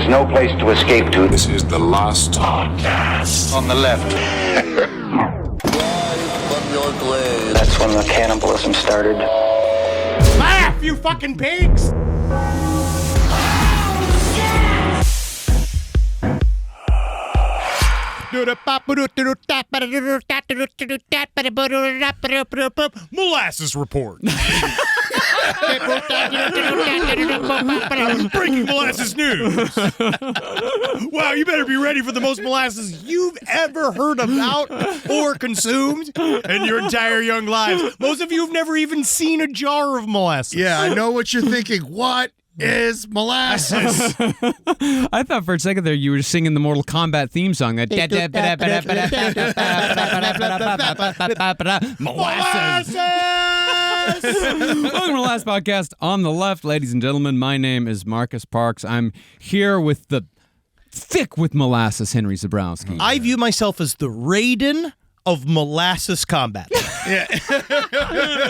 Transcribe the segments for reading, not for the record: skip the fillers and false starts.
There's no place to escape to. This is the last podcast. On the left. That's when the cannibalism started. Laugh, you fucking pigs! Molasses report. Breaking molasses news. Wow, you better be ready for the most molasses you've ever heard about or consumed in your entire young lives. Most of you have never even seen a jar of molasses. Yeah, I know what you're thinking. What is molasses? I thought for a second there you were singing the Mortal Kombat theme song. Molasses! Welcome to the last podcast on the left, ladies and gentlemen. My name is Marcus Parks. I'm here with the thick with molasses, Henry Zabrowski. I view myself as the Raiden of molasses combat. Yeah.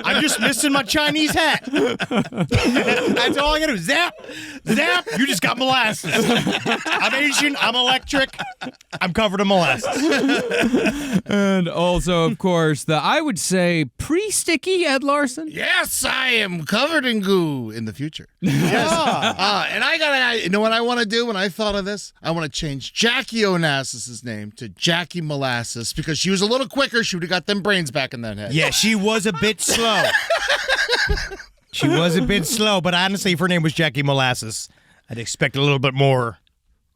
I'm just missing my Chinese hat. That's all I gotta do. Zap, zap. You just got molasses. I'm Asian. I'm electric. I'm covered in molasses. And also, of course, the, I would say, pre-sticky Ed Larson. Yes, I am covered in goo in the future. Yes. And you know what I want to do when I thought of this? I want to change Jackie Onassis' name to Jackie Molasses because she was a little quicker. She would have got them brains back in that head. Yeah, she was a bit slow. She was a bit slow, but honestly, if her name was Jackie Molasses, I'd expect a little bit more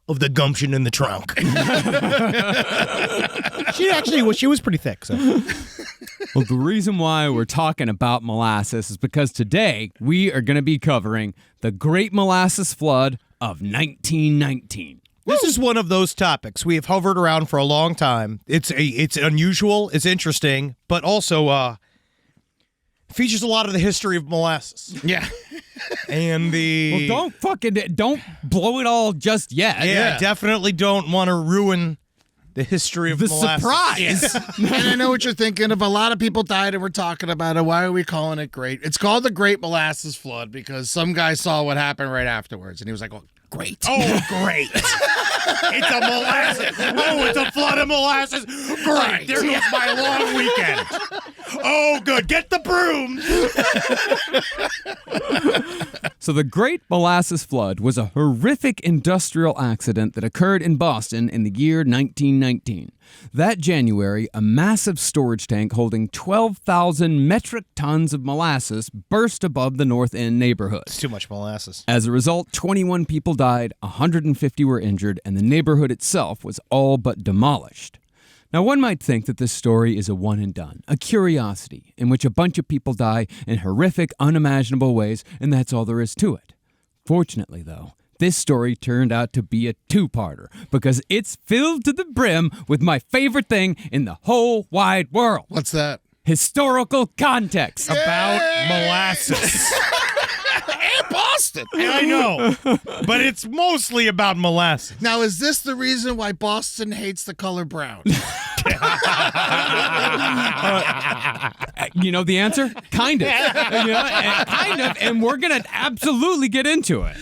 of the gumption in the trunk. She was pretty thick, so. Well, the reason why we're talking about molasses is because today we are going to be covering the Great Molasses Flood of 1919. This is one of those topics we have hovered around for a long time. It's unusual, it's interesting, but also features a lot of the history of molasses. Yeah. And the Well, don't blow it all just yet. Yeah, definitely don't want to ruin the history of The molasses. surprise. And I know what you're thinking of. A lot of people died and we're talking about it. Why are we calling it great? It's called the Great Molasses Flood because some guy saw what happened right afterwards and he was like, well, great. Oh, great. It's a molasses. Oh, it's a flood of molasses. Great. There goes my long weekend. Oh, good. Get the brooms. So the Great Molasses Flood was a horrific industrial accident that occurred in Boston in the year 1919. That January, a massive storage tank holding 12,000 metric tons of molasses burst above the North End neighborhood. It's too much molasses. As a result, 21 people died, 150 were injured, and the neighborhood itself was all but demolished. Now, one might think that this story is a one and done, a curiosity in which a bunch of people die in horrific, unimaginable ways, and that's all there is to it. Fortunately, though, this story turned out to be a two-parter because it's filled to the brim with my favorite thing in the whole wide world. What's that? Historical context. About molasses. And Boston. I know, but it's mostly about molasses. Now, is this the reason why Boston hates the color brown? You know the answer? Kind of. And we're going to absolutely get into it.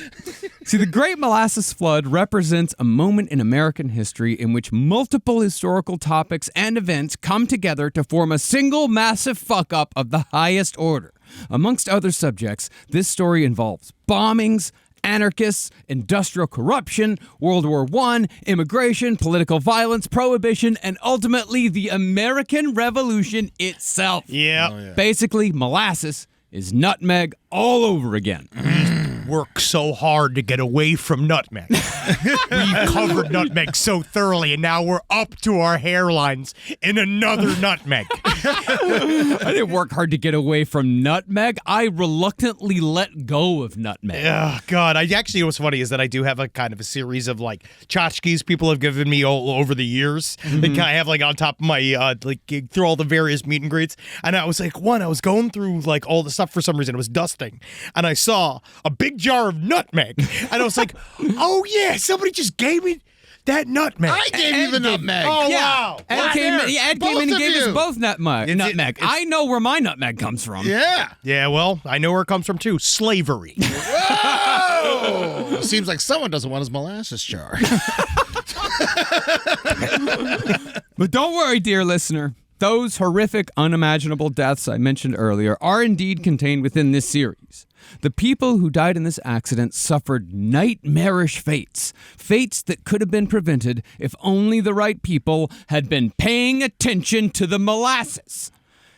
See, the Great Molasses Flood represents a moment in American history in which multiple historical topics and events come together to form a single massive fuck-up of the highest order. Amongst other subjects, this story involves bombings, anarchists, industrial corruption, World War I, immigration, political violence, prohibition, and ultimately the American Revolution itself. Yeah. Basically, molasses is nutmeg all over again. Work so hard to get away from nutmeg. We've covered nutmeg so thoroughly, and now we're up to our hairlines in another nutmeg. I didn't work hard to get away from nutmeg. I reluctantly let go of nutmeg. Oh, God. What's funny is that I do have a kind of a series of, like, tchotchkes people have given me all over the years. That I have, like, on top of my, through all the various meet and greets. And I was like, I was going through, like, all the stuff for some reason. It was dusting. And I saw a big jar of nutmeg. And I was like, oh, yeah, somebody just gave me that nutmeg. I gave you the nutmeg. Oh, Yeah. wow. Ed came in Both and of gave us you. both nutmeg. I know where my nutmeg comes from. Yeah. Yeah, well, I know where it comes from, too. Slavery. Oh, seems like someone doesn't want his molasses jar. But don't worry, dear listener. Those horrific, unimaginable deaths I mentioned earlier are indeed contained within this series. The people who died in this accident suffered nightmarish fates. Fates that could have been prevented if only the right people had been paying attention to the molasses.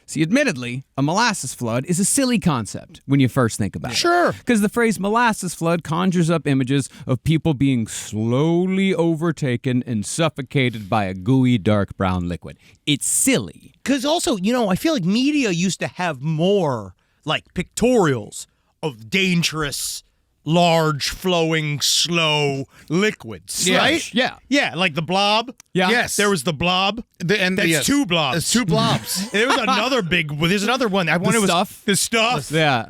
See, admittedly, a molasses flood is a silly concept when you first think about it. Sure. Because the phrase molasses flood conjures up images of people being slowly overtaken and suffocated by a gooey, dark brown liquid. It's silly. Because also, I feel like media used to have more, like, pictorials of dangerous, large, flowing, slow liquids, Yeah. right? Yeah. Yeah, like the blob. Yeah. Yes. There was the blob. That's yes. two blobs. It's two blobs. There was another there's another one. I wanted stuff? The stuff. Yeah.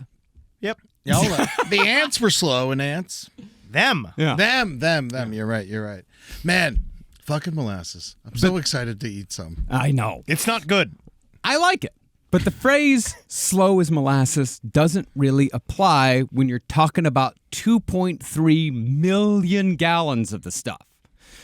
Yep. The ants were slow and ants. Them. Yeah. Them. You're right. Man, fucking molasses. I'm so excited to eat some. I know. It's not good. I like it. But the phrase slow as molasses doesn't really apply when you're talking about 2.3 million gallons of the stuff.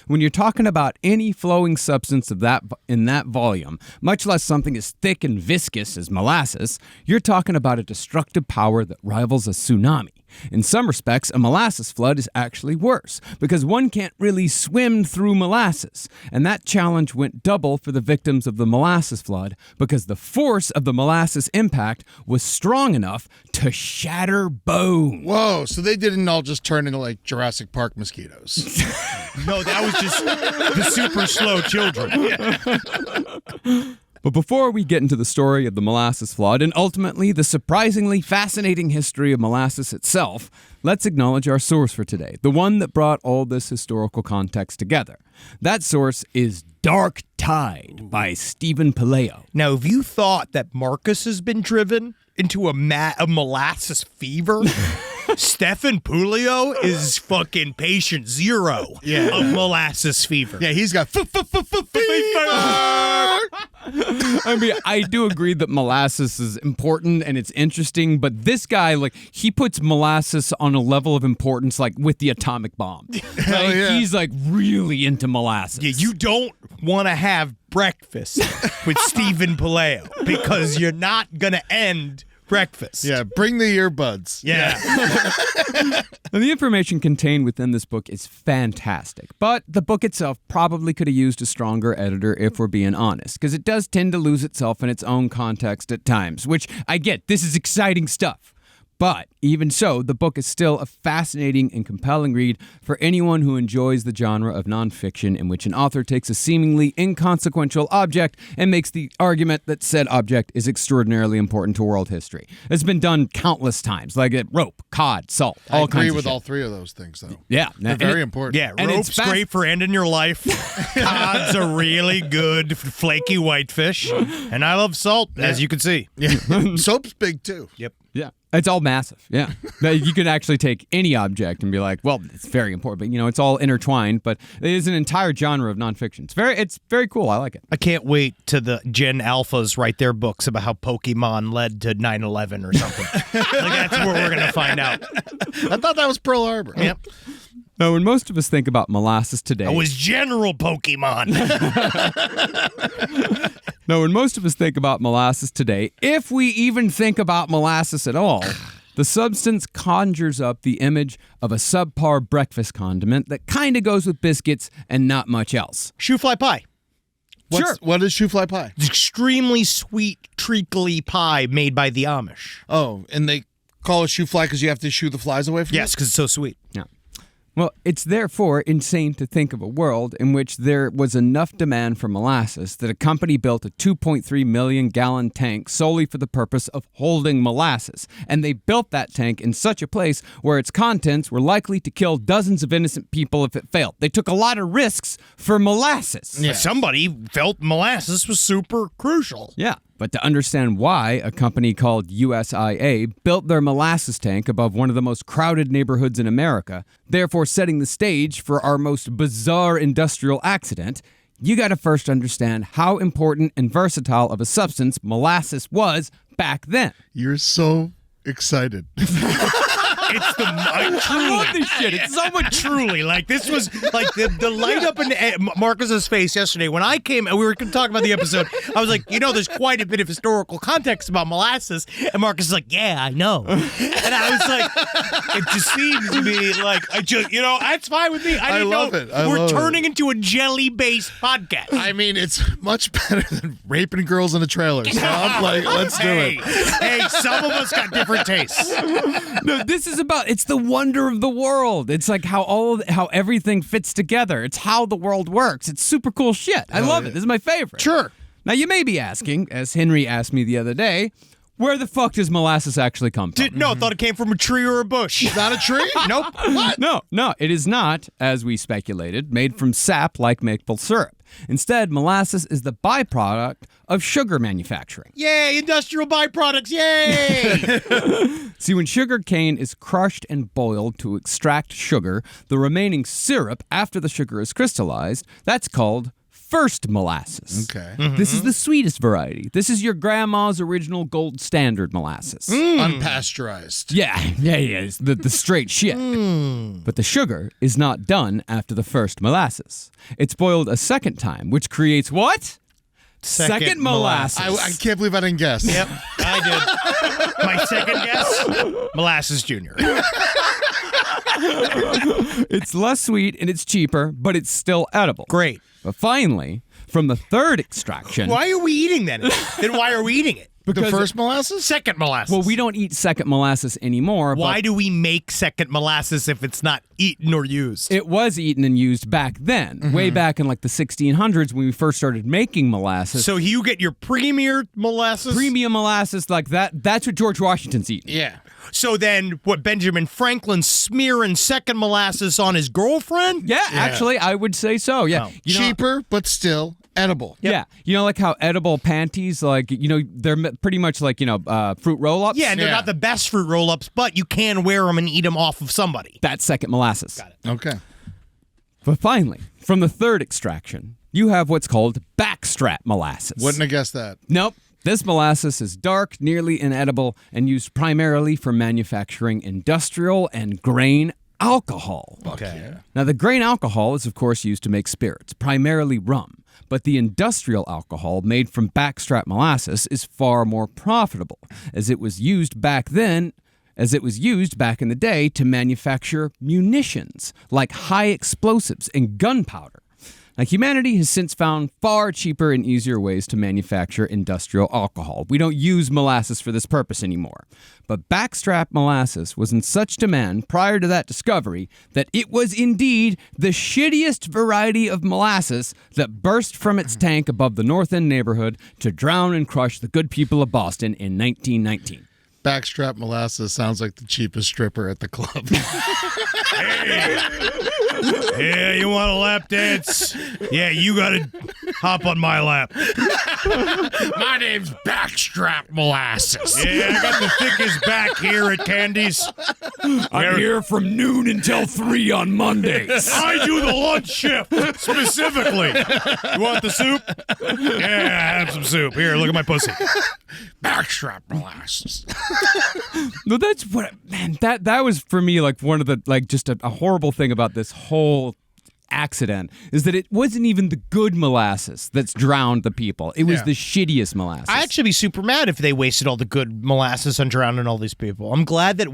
When you're talking about any flowing substance of that in that volume, much less something as thick and viscous as molasses, you're talking about a destructive power that rivals a tsunami. In some respects, a molasses flood is actually worse because one can't really swim through molasses. And that challenge went double for the victims of the molasses flood because the force of the molasses impact was strong enough to shatter bone. Whoa, so they didn't all just turn into like Jurassic Park mosquitoes. No, that was just the super slow children. But before we get into the story of the molasses flood and ultimately the surprisingly fascinating history of molasses itself, let's acknowledge our source for today, the one that brought all this historical context together. That source is Dark Tide by Stephen Paleo. Now, if you thought that Marcus has been driven into a molasses fever, Stefan Puleo is fucking patient zero of molasses fever. Yeah, he's got fever. I mean, I do agree that molasses is important and it's interesting, but this guy, like, he puts molasses on a level of importance, like, with the atomic bomb. Like, yeah. he's, like, really into molasses. Yeah, you don't want to have breakfast with Stephen Paleo because you're not going to end breakfast. Yeah, bring the earbuds. Yeah. And the information contained within this book is fantastic, but the book itself probably could have used a stronger editor if we're being honest, because it does tend to lose itself in its own context at times, which I get. This is exciting stuff. But even so, the book is still a fascinating and compelling read for anyone who enjoys the genre of nonfiction in which an author takes a seemingly inconsequential object and makes the argument that said object is extraordinarily important to world history. It's been done countless times, like at rope, cod, salt, all I kinds agree of with shit. all three of those things, though. Yeah. They're very important. Yeah, And rope's it's fast- great for ending your life. Cod's a really good flaky whitefish. And I love salt, as you can see. Yeah. Soap's big, too. Yep. Yeah. It's all massive. Yeah. You can actually take any object and be like, well, it's very important, but it's all intertwined, but it is an entire genre of nonfiction. It's very cool. I like it. I can't wait to the Gen Alphas write their books about how Pokemon led to 9/11 or something. Like that's where we're going to find out. I thought that was Pearl Harbor. Yep. Now, when most of us think about molasses today, I was General Pokemon. Now, when most of us think about molasses today, if we even think about molasses at all, the substance conjures up the image of a subpar breakfast condiment that kind of goes with biscuits and not much else. Shoofly pie. Sure. What is shoofly pie? It's extremely sweet, treacly pie made by the Amish. Oh, and they call it shoofly because you have to shoo the flies away from Yes, because it's so sweet. Yeah. Well, it's therefore insane to think of a world in which there was enough demand for molasses that a company built a 2.3 million gallon tank solely for the purpose of holding molasses. And they built that tank in such a place where its contents were likely to kill dozens of innocent people if it failed. They took a lot of risks for molasses. Yeah. Somebody felt molasses was super crucial. Yeah. But to understand why a company called USIA built their molasses tank above one of the most crowded neighborhoods in America, therefore setting the stage for our most bizarre industrial accident, you got to first understand how important and versatile of a substance molasses was back then. You're so excited. It's the I love this shit. It's so much truly like this was like the light up in Marcus's face yesterday when I came and we were talking about the episode. I was like, there's quite a bit of historical context about molasses, and Marcus is like, yeah, I know, and I was like, it just seems to me like that's fine with me. I love it. We're turning into a jelly-based podcast. I mean, it's much better than raping girls in a trailer. So I'm like, let's do it. Hey, some of us got different tastes. No, this is it's the wonder of the world. It's like how everything fits together. It's how the world works. It's super cool shit. I love it. This is my favorite. Sure. Now you may be asking, as Henry asked me the other day, where the fuck does molasses actually come from? No, I thought it came from a tree or a bush. It's not a tree? Nope. What? No, it is not, as we speculated, made from sap like maple syrup. Instead, molasses is the byproduct of sugar manufacturing. Yay, industrial byproducts, yay! See, when sugar cane is crushed and boiled to extract sugar, the remaining syrup after the sugar is crystallized, that's called first molasses. Okay. This is the sweetest variety. This is your grandma's original gold standard molasses. Unpasteurized. Yeah, it's the straight shit. But the sugar is not done after the first molasses. It's boiled a second time, which creates what? Second molasses. I can't believe I didn't guess. Yep, I did. My second guess, Molasses Jr. It's less sweet and it's cheaper, but it's still edible. Great. But finally, from the third extraction... Why are we eating then? Then why are we eating it? The first molasses? Second molasses. Well, we don't eat second molasses anymore. Why do we make second molasses if it's not eaten or used? It was eaten and used back then, way back in like the 1600s when we first started making molasses. So you get your premium molasses? Premium molasses like that, that's what George Washington's eating. Yeah. So then what, Benjamin Franklin smearing second molasses on his girlfriend? Yeah, actually, I would say so, yeah. Oh. Cheaper, but still edible. Yeah. You know, like how edible panties, like, they're pretty much like, fruit roll-ups? Yeah, and they're Yeah. not the best fruit roll-ups, but you can wear them and eat them off of somebody. That's second molasses. Got it. Okay. But finally, from the third extraction, you have what's called backstrap molasses. Wouldn't have guessed that. Nope. This molasses is dark, nearly inedible, and used primarily for manufacturing industrial and grain alcohol. Okay. Now, the grain alcohol is, of course, used to make spirits, primarily rum. But the industrial alcohol made from backstrap molasses is far more profitable, as it was used back in the day to manufacture munitions, like high explosives and gunpowder. Now, humanity has since found far cheaper and easier ways to manufacture industrial alcohol. We don't use molasses for this purpose anymore. But backstrap molasses was in such demand prior to that discovery that it was indeed the shittiest variety of molasses that burst from its tank above the North End neighborhood to drown and crush the good people of Boston in 1919. Backstrap molasses sounds like the cheapest stripper at the club. Yeah, you want a lap dance? Yeah, you gotta hop on my lap. My name's Backstrap Molasses. Yeah, I got the thickest back here at Candy's. I'm here from noon until 3 on Mondays. I do the lunch shift, specifically. You want the soup? Yeah, have some soup. Here, look at my pussy. Backstrap Molasses. No, that's what, man, that was for me like one of the, like just a horrible thing about this whole accident is that it wasn't even the good molasses that's drowned the people. It was the shittiest molasses. I'd actually be super mad if they wasted all the good molasses on drowning all these people. I'm glad that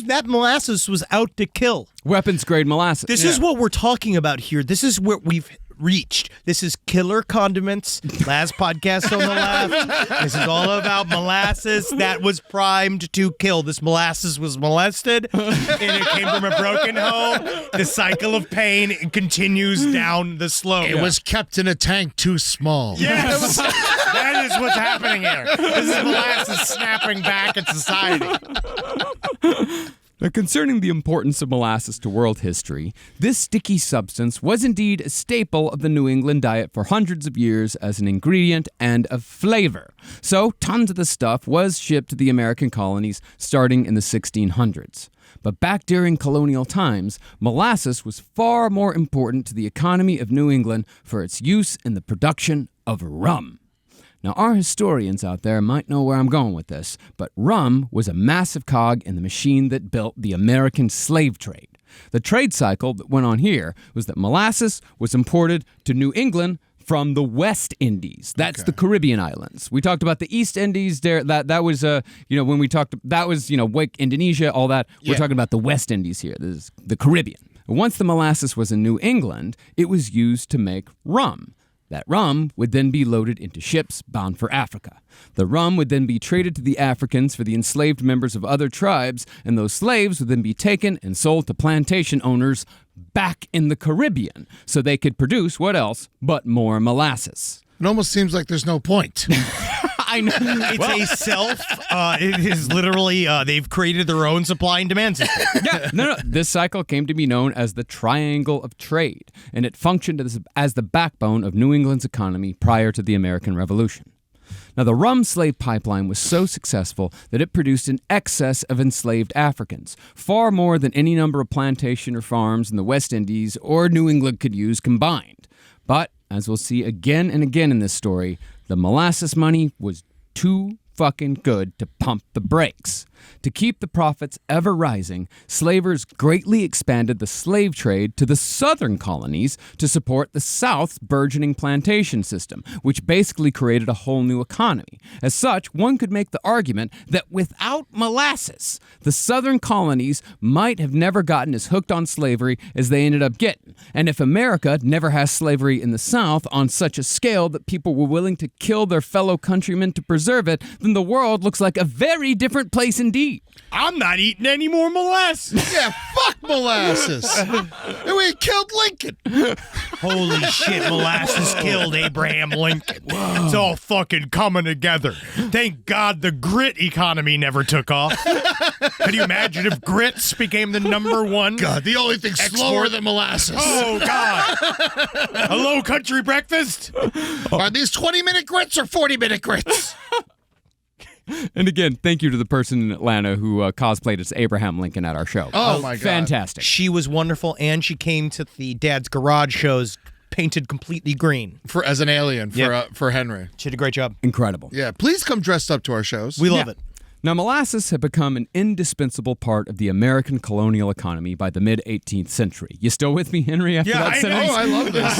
that molasses was out to kill. Weapons grade molasses. This is what we're talking about here. This is what we've reached. This is Killer Condiments, last podcast on the left. This is all about molasses that was primed to kill. This molasses was molested, and it came from a broken home. The cycle of pain continues down the slope. It was kept in a tank too small. Yes! That is what's happening here. This is molasses snapping back at society. Now, concerning the importance of molasses to world history, this sticky substance was indeed a staple of the New England diet for hundreds of years as an ingredient and a flavor. So, tons of the stuff was shipped to the American colonies starting in the 1600s. But back during colonial times, molasses was far more important to the economy of New England for its use in the production of rum. Now, our historians out there might know where I'm going with this, but rum was a massive cog in the machine that built the American slave trade. The trade cycle that went on here was that molasses was imported to New England from the West Indies. That's the Caribbean islands. We talked about the East Indies there. That was when we talked, that was Wake, Indonesia, all that. We're talking about the West Indies here. This is the Caribbean. Once the molasses was in New England, it was used to make rum. That rum would then be loaded into ships bound for Africa. The rum would then be traded to the Africans for the enslaved members of other tribes, and those slaves would then be taken and sold to plantation owners back in the Caribbean, so they could produce what else but more molasses. It almost seems like there's no point. I know. It's a self. It is literally. They've created their own supply and demand system. Yeah, no. This cycle came to be known as the Triangle of Trade, and it functioned as the backbone of New England's economy prior to the American Revolution. Now, the rum slave pipeline was so successful that it produced an excess of enslaved Africans, far more than any number of plantation or farms in the West Indies or New England could use combined. But, as we'll see again and again in this story, the molasses money was too fucking good to pump the brakes. To keep the profits ever rising, slavers greatly expanded the slave trade to the southern colonies to support the South's burgeoning plantation system, which basically created a whole new economy. As such, one could make the argument that without molasses, the southern colonies might have never gotten as hooked on slavery as they ended up getting. And if America never has slavery in the South on such a scale that people were willing to kill their fellow countrymen to preserve it, then the world looks like a very different place indeed. I'm not eating any more molasses. Yeah, fuck molasses. And we killed Lincoln. Holy shit, molasses killed Abraham Lincoln. Whoa. It's all fucking coming together. Thank God the grit economy never took off. Could you imagine if grits became the number one? God, the only thing slower than molasses. Oh, God. A low country breakfast? Are these 20-minute grits or 40-minute grits? And again, thank you to the person in Atlanta who cosplayed as Abraham Lincoln at our show. Oh, my God. Fantastic. She was wonderful, and she came to the Dad's Garage shows painted completely green. As an alien for Henry. She did a great job. Incredible. Yeah, please come dressed up to our shows. We love it. Now, molasses had become an indispensable part of the American colonial economy by the mid-18th century. You still with me, Henry, after that sentence? I love this.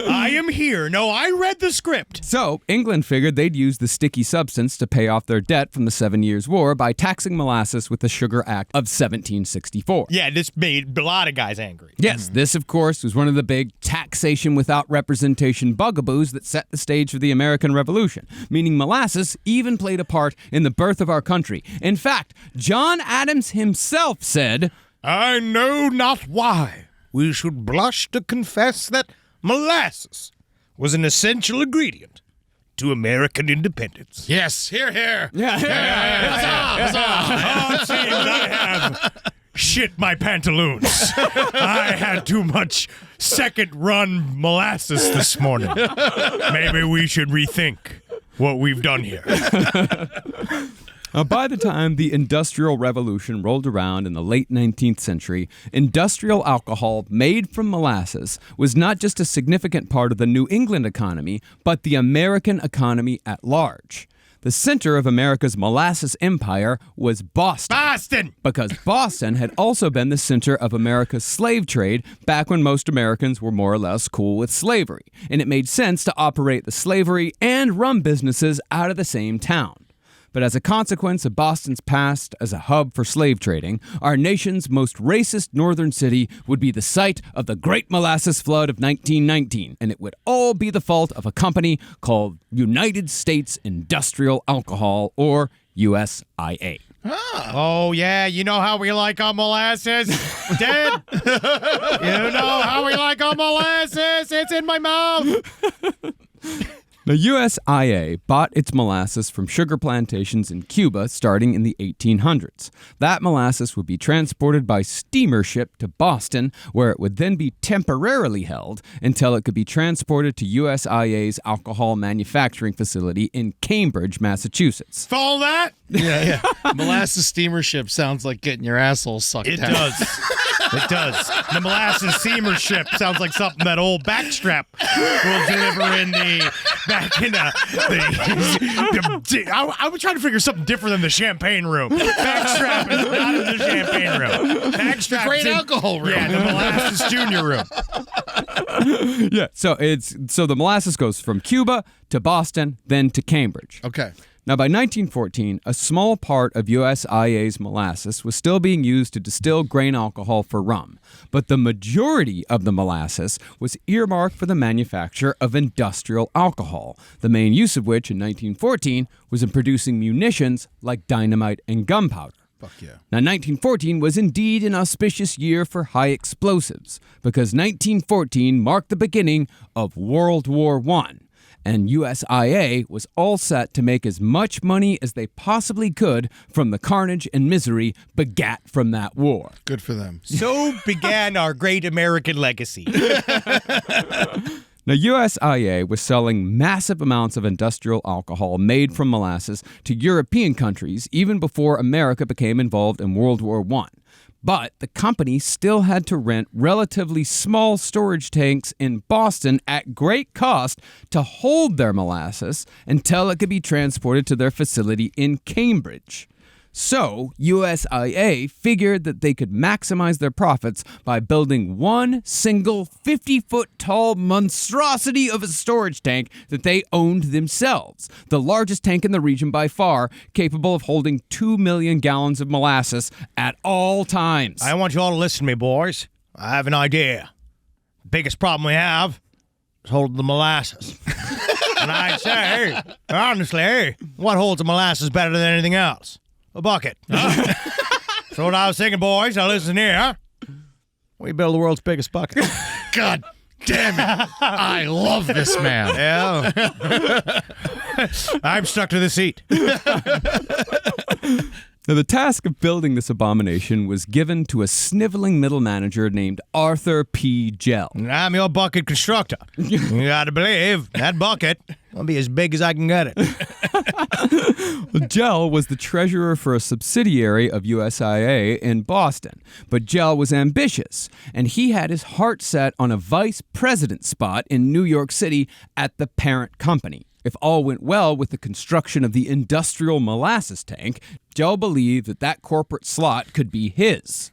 I am here. No, I read the script. So, England figured they'd use the sticky substance to pay off their debt from the 7 Years' War by taxing molasses with the Sugar Act of 1764. Yeah, this made a lot of guys angry. Yes, this, of course, was one of the big taxation without representation bugaboos that set the stage for the American Revolution, meaning molasses even played a part in the birth of our country. In fact, John Adams himself said, I know not why we should blush to confess that molasses was an essential ingredient to American independence. Yes, here. Yeah. Oh, it seems I have shit my pantaloons. I had too much second-run molasses this morning. Maybe we should rethink what we've done here. By the time the Industrial Revolution rolled around in the late 19th century, industrial alcohol made from molasses was not just a significant part of the New England economy, but the American economy at large. The center of America's molasses empire was Boston. Because Boston had also been the center of America's slave trade back when most Americans were more or less cool with slavery, and it made sense to operate the slavery and rum businesses out of the same town. But as a consequence of Boston's past as a hub for slave trading, our nation's most racist northern city would be the site of the Great Molasses Flood of 1919, and it would all be the fault of a company called United States Industrial Alcohol, or USIA. Oh, yeah, you know how we like our molasses, Dad? You know how we like our molasses? It's in my mouth. The USIA bought its molasses from sugar plantations in Cuba starting in the 1800s. That molasses would be transported by steamer ship to Boston, where it would then be temporarily held until it could be transported to USIA's alcohol manufacturing facility in Cambridge, Massachusetts. Follow that? Yeah. Molasses steamer ship sounds like getting your asshole sucked It out. does. It does. The molasses steamer ship sounds like something that old backstrap will deliver in the I was trying to figure something different than the champagne room. Backstrap is not in the champagne room. Backstrap Great in, alcohol room. Yeah, the molasses junior room. Yeah, so the molasses goes from Cuba to Boston, then to Cambridge. Okay. Now, by 1914, a small part of USIA's molasses was still being used to distill grain alcohol for rum, but the majority of the molasses was earmarked for the manufacture of industrial alcohol, the main use of which in 1914 was in producing munitions like dynamite and gunpowder. Fuck yeah. Now, 1914 was indeed an auspicious year for high explosives, because 1914 marked the beginning of World War I. And USIA was all set to make as much money as they possibly could from the carnage and misery begat from that war. Good for them. So began our great American legacy. Now, USIA was selling massive amounts of industrial alcohol made from molasses to European countries even before America became involved in World War I. But the company still had to rent relatively small storage tanks in Boston at great cost to hold their molasses until it could be transported to their facility in Cambridge. So, USIA figured that they could maximize their profits by building one single 50-foot-tall monstrosity of a storage tank that they owned themselves, the largest tank in the region by far, capable of holding 2 million gallons of molasses at all times. I want you all to listen to me, boys. I have an idea. The biggest problem we have is holding the molasses. And I'd say, honestly, what holds the molasses better than anything else? A bucket. So what I was thinking, boys, now listen here. We build the world's biggest bucket. God damn it. I love this man. Yeah. I'm stuck to the seat. Now, the task of building this abomination was given to a sniveling middle manager named Arthur P. Gell. I'm your bucket constructor. You gotta believe that bucket will be as big as I can get it. Gell was the treasurer for a subsidiary of USIA in Boston, but Gell was ambitious, and he had his heart set on a vice president spot in New York City at the parent company. If all went well with the construction of the industrial molasses tank, Gell believed that corporate slot could be his.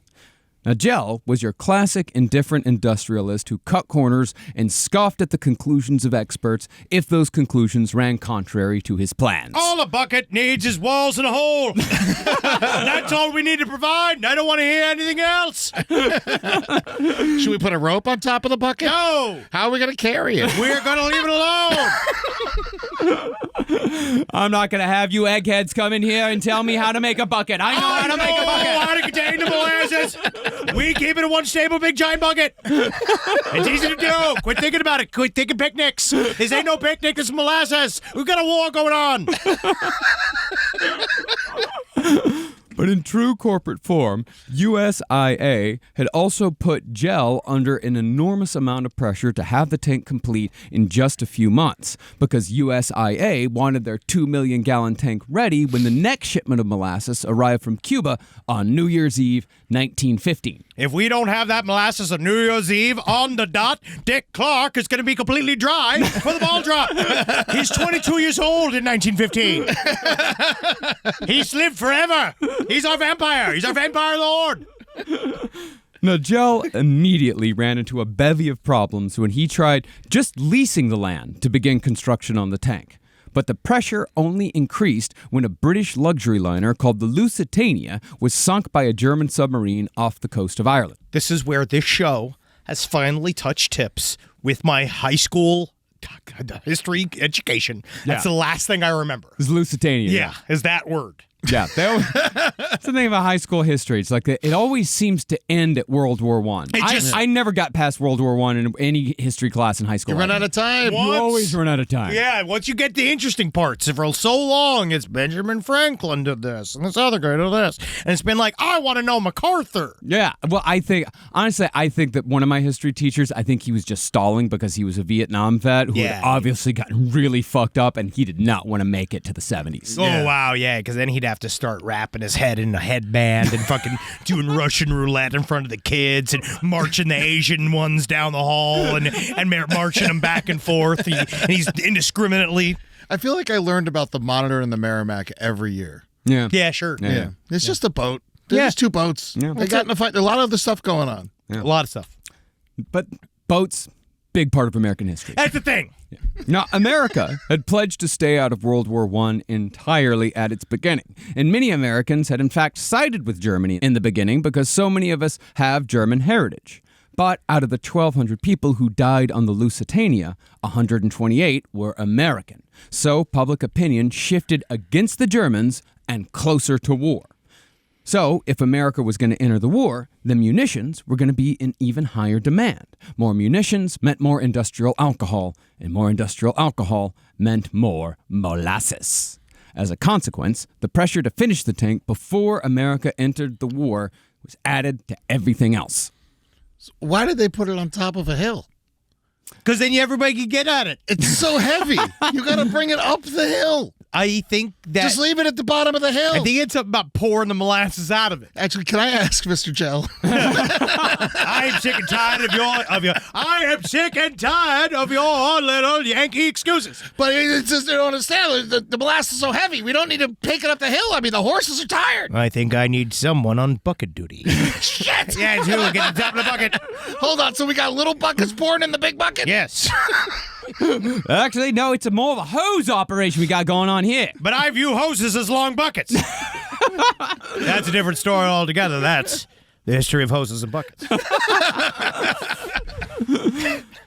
Now, Gell was your classic indifferent industrialist who cut corners and scoffed at the conclusions of experts if those conclusions ran contrary to his plans. All a bucket needs is walls and a hole. That's all we need to provide, and I don't want to hear anything else. Should we put a rope on top of the bucket? No! How are we going to carry it? We're going to leave it alone. I'm not going to have you eggheads come in here and tell me how to make a bucket. I know how to make a bucket. How to contain the molasses. We keep it in one stable, big giant bucket. It's easy to do. Quit thinking about it. Quit thinking picnics. This ain't no picnic. This is molasses. We've got a war going on. But in true corporate form, USIA had also put Gell under an enormous amount of pressure to have the tank complete in just a few months, because USIA wanted their 2 million gallon tank ready when the next shipment of molasses arrived from Cuba on New Year's Eve, 1915. If we don't have that molasses on New Year's Eve on the dot, Dick Clark is going to be completely dry for the ball drop. He's 22 years old in 1915. He's lived forever. He's our vampire. He's our vampire lord. Now, Gell immediately ran into a bevy of problems when he tried just leasing the land to begin construction on the tank. But the pressure only increased when a British luxury liner called the Lusitania was sunk by a German submarine off the coast of Ireland. This is where this show has finally touched tips with my high school history education. That's the last thing I remember. It was Lusitania. Yeah, is that word. Yeah, that's the thing about high school history. It's like it always seems to end at World War One. I never got past World War One in any history class in high school. You run out of time. You always run out of time. Yeah, once you get the interesting parts, for so long, it's Benjamin Franklin did this, and this other guy did this. And it's been like, I want to know MacArthur. Yeah, well, I think that one of my history teachers, I think he was just stalling because he was a Vietnam vet who had obviously gotten really fucked up, and he did not want to make it to the 70s. Oh, wow, yeah, because then he'd have to start wrapping his head in a headband and fucking doing Russian roulette in front of the kids and marching the Asian ones down the hall and marching them back and forth. And he's indiscriminately. I feel like I learned about the Monitor and the Merrimack every year. Yeah. Yeah, sure. Yeah. It's just a boat. There's just two boats. Yeah. They got in a fight. A lot of other stuff going on. A lot of stuff. But boats, big part of American history. That's the thing. Now, America had pledged to stay out of World War I entirely at its beginning. And many Americans had in fact sided with Germany in the beginning because so many of us have German heritage. But out of the 1,200 people who died on the Lusitania, 128 were American. So public opinion shifted against the Germans and closer to war. So, if America was going to enter the war, the munitions were going to be in even higher demand. More munitions meant more industrial alcohol, and more industrial alcohol meant more molasses. As a consequence, the pressure to finish the tank before America entered the war was added to everything else. Why did they put it on top of a hill? Because then everybody could get at it. It's so heavy. You got to bring it up the hill. I think that... Just leave it at the bottom of the hill. I think it's something about pouring the molasses out of it. Actually, can I ask Mr. Gell? I'm sick and tired of your. I am sick and tired of your little Yankee excuses. But it's just, you don't understand. The molasses is so heavy. We don't need to take it up the hill. I mean, the horses are tired. I think I need someone on bucket duty. Shit. Yeah, it's who? Get the top of the bucket. Hold on. So we got little buckets pouring in the big bucket? Yes. Actually, no, it's more of a hose operation we got going on here. But I view hoses as long buckets. That's a different story altogether. That's the history of hoses and buckets.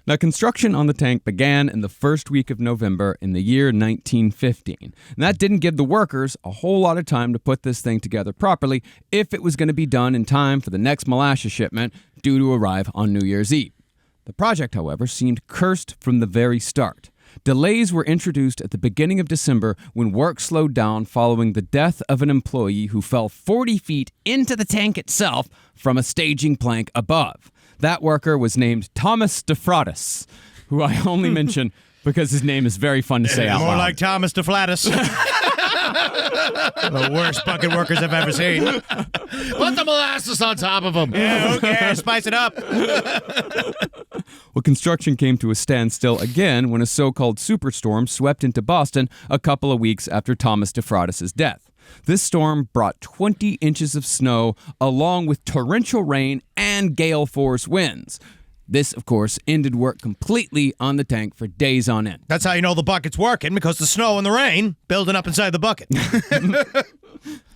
Now, construction on the tank began in the first week of November in the year 1915. And that didn't give the workers a whole lot of time to put this thing together properly if it was going to be done in time for the next molasses shipment due to arrive on New Year's Eve. The project, however, seemed cursed from the very start. Delays were introduced at the beginning of December when work slowed down following the death of an employee who fell 40 feet into the tank itself from a staging plank above. That worker was named Thomas DeFratus, who I only mention because his name is very fun to say out loud. More like Thomas DeFlatus. The worst bucket workers I've ever seen. Put the molasses on top of them. Yeah, who cares? Spice it up. Well, construction came to a standstill again when a so-called superstorm swept into Boston a couple of weeks after Thomas DeFratus' death. This storm brought 20 inches of snow along with torrential rain and gale force winds. This, of course, ended work completely on the tank for days on end. That's how you know the bucket's working, because the snow and the rain building up inside the bucket.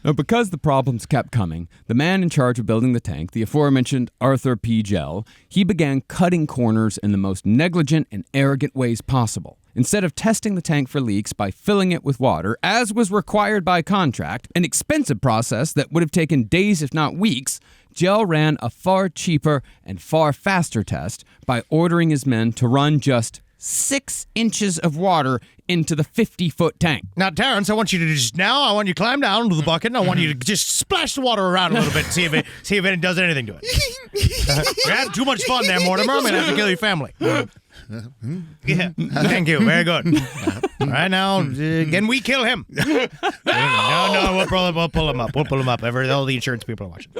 Now, because the problems kept coming, the man in charge of building the tank, the aforementioned Arthur P. Gell, he began cutting corners in the most negligent and arrogant ways possible. Instead of testing the tank for leaks by filling it with water, as was required by contract, an expensive process that would have taken days if not weeks, Gell ran a far cheaper and far faster test by ordering his men to run just 6 inches of water into the 50-foot tank. Now, Terrence, I want you to I want you to climb down into the bucket, and I want you to just splash the water around a little bit and see if it does anything to it. You're having too much fun there, Mortimer. I'm going to have to kill your family. Yeah, thank you. Very good. All right, now, can we kill him? No, we'll pull him up. We'll pull him up. All the insurance people are watching.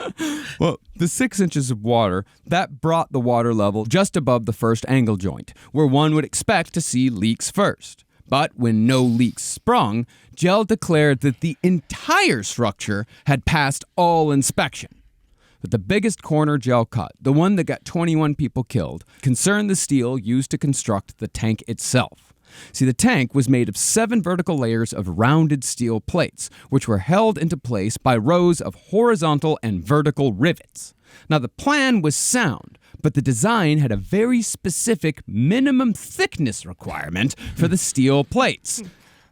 Well, the 6 inches of water, that brought the water level just above the first angle joint, where one would expect to see leaks first. But when no leaks sprung, Gell declared that the entire structure had passed all inspection. But the biggest corner Gell cut, the one that got 21 people killed, concerned the steel used to construct the tank itself. See, the tank was made of 7 vertical layers of rounded steel plates, which were held into place by rows of horizontal and vertical rivets. Now, the plan was sound, but the design had a very specific minimum thickness requirement for the steel plates.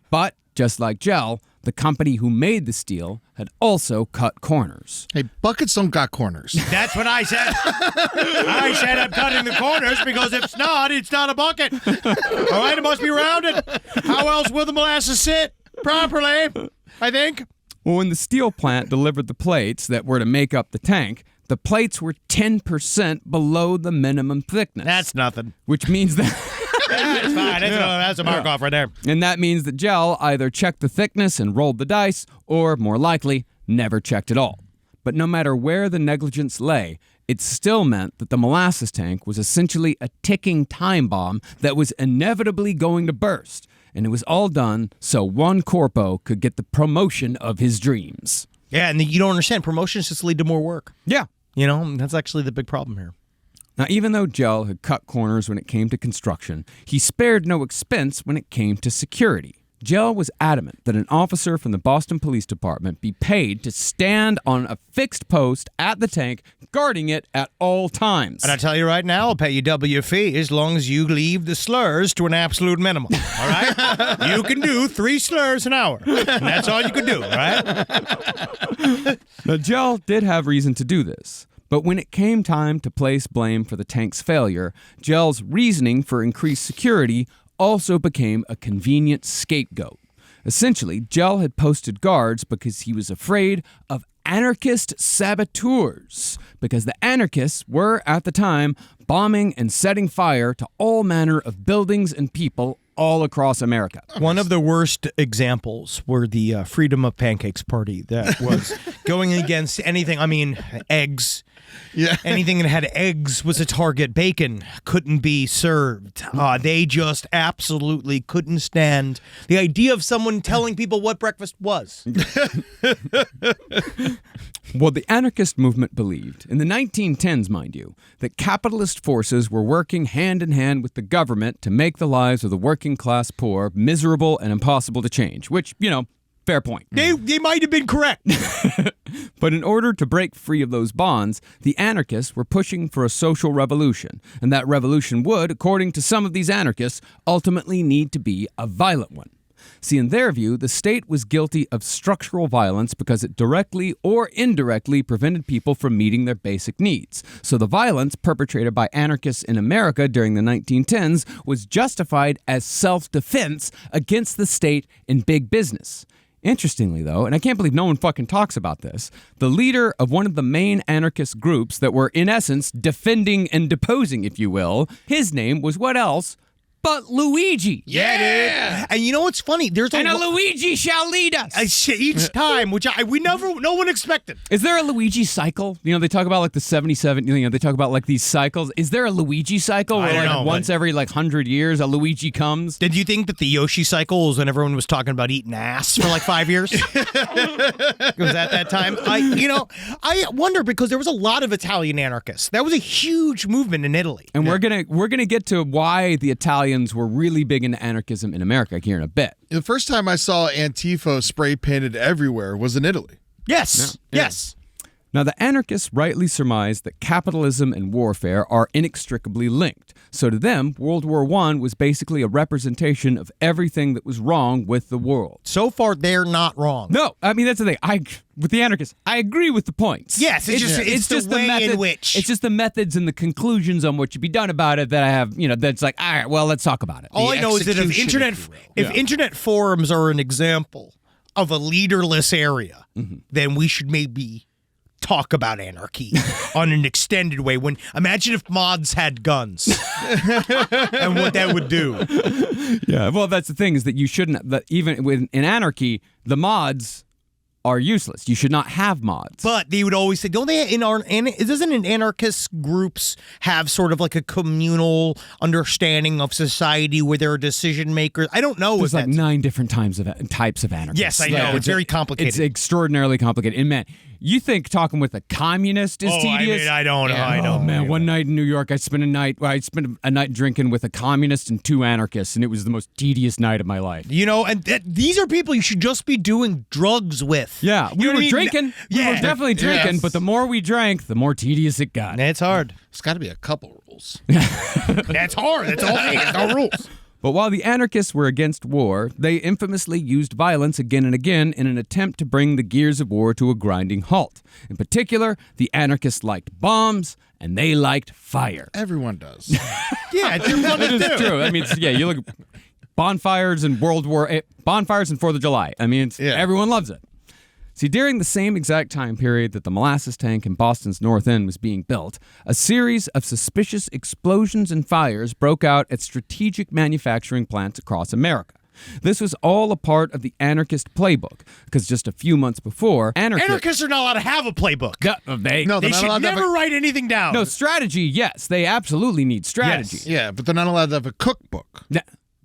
But, just like Gell, the company who made the steel had also cut corners. Hey, buckets don't got corners. That's what I said. I said I'm cutting the corners because if it's not a bucket. All right, it must be rounded. How else will the molasses sit properly? I think. Well, when the steel plant delivered the plates that were to make up the tank, the plates were 10% below the minimum thickness. That's nothing. Which means that... That's fine. That's a mark off right there. And that means that Gel either checked the thickness and rolled the dice, or, more likely, never checked at all. But no matter where the negligence lay, it still meant that the molasses tank was essentially a ticking time bomb that was inevitably going to burst. And it was all done so one corpo could get the promotion of his dreams. Yeah, and you don't understand. Promotions just lead to more work. Yeah. You know, that's actually the big problem here. Now, even though Gel had cut corners when it came to construction, he spared no expense when it came to security. Gel was adamant that an officer from the Boston Police Department be paid to stand on a fixed post at the tank, guarding it at all times. And I tell you right now, I'll pay you double your fee as long as you leave the slurs to an absolute minimum. All right? You can do 3 slurs an hour. And that's all you can do, all right? Now, Gel did have reason to do this. But when it came time to place blame for the tank's failure, Gel's reasoning for increased security also became a convenient scapegoat. Essentially, Gel had posted guards because he was afraid of anarchist saboteurs, because the anarchists were, at the time, bombing and setting fire to all manner of buildings and people all across America. One of the worst examples were the Freedom of Pancakes party that was going against anything. I mean, eggs. Yeah. Anything that had eggs was a target. Bacon couldn't be served. They just absolutely couldn't stand the idea of someone telling people what breakfast was. Well, the anarchist movement believed, in the 1910s, mind you, that capitalist forces were working hand in hand with the government to make the lives of the working class poor miserable and impossible to change, which, fair point. They might have been correct. But in order to break free of those bonds, the anarchists were pushing for a social revolution, and that revolution would, according to some of these anarchists, ultimately need to be a violent one. See, in their view, the state was guilty of structural violence because it directly or indirectly prevented people from meeting their basic needs. So the violence perpetrated by anarchists in America during the 1910s was justified as self-defense against the state and big business. Interestingly, though, and I can't believe no one fucking talks about this, the leader of one of the main anarchist groups that were, in essence, defending and deposing, if you will, his name was what else but Luigi. Yeah, dude. And you know what's funny? There's And a Luigi shall lead us. each time, which no one expected. Is there a Luigi cycle? They talk about like the 77, they talk about like these cycles. Is there a Luigi cycle where I don't like know, once every like 100 years a Luigi comes? Did you think that the Yoshi cycle was when everyone was talking about eating ass for like 5 years? It was at that time. I wonder because there was a lot of Italian anarchists. That was a huge movement in Italy. And we're gonna get to why the Italians were really big into anarchism in America here in a bit. The first time I saw Antifa spray painted everywhere was in Italy. Yes. Yeah. Yes. Now, the anarchists rightly surmised that capitalism and warfare are inextricably linked. So to them, World War I was basically a representation of everything that was wrong with the world. So far, they're not wrong. No, I mean, that's the thing. With the anarchists, I agree with the points. Yes, it's the way method, in which. It's just the methods and the conclusions on what should be done about it that I have, that's like, all right, well, let's talk about it. All I know is that if execution, internet forums are an example of a leaderless area, then we should maybe talk about anarchy on an extended way. Imagine if mods had guns and what that would do. Yeah, well, that's the thing is that you shouldn't, that even in anarchy, the mods are useless. You should not have mods. But they would always say, don't they, doesn't an anarchist groups have sort of like a communal understanding of society where there are decision makers? I don't know. There's like 9 different types of anarchists. Yes, I know. It's very complicated. It's extraordinarily complicated. And man, you think talking with a communist is tedious? I don't. Oh man, one night in New York, I spent a night drinking with a communist and 2 anarchists, and it was the most tedious night of my life. These are people you should just be doing drugs with. Yeah, we were drinking. We were definitely drinking, Yes. but the more we drank, the more tedious it got. It's hard. There's got to be a couple rules. That's hard. That's all. There's no rules. But while the anarchists were against war, they infamously used violence again and again in an attempt to bring the gears of war to a grinding halt. In particular, the anarchists liked bombs, and they liked fire. Everyone does. Yeah, it's fun to It is do. true. I mean, you look at bonfires and bonfires and 4th of July. I mean, everyone loves it. See, during the same exact time period that the molasses tank in Boston's North End was being built, a series of suspicious explosions and fires broke out at strategic manufacturing plants across America. This was all a part of the anarchist playbook, because just a few months before, Anarchists are not allowed to have a playbook. They No, They they're not should allowed to have never write anything down. no strategy. Yes, they absolutely need strategy. Yeah, but they're not allowed to have a cookbook.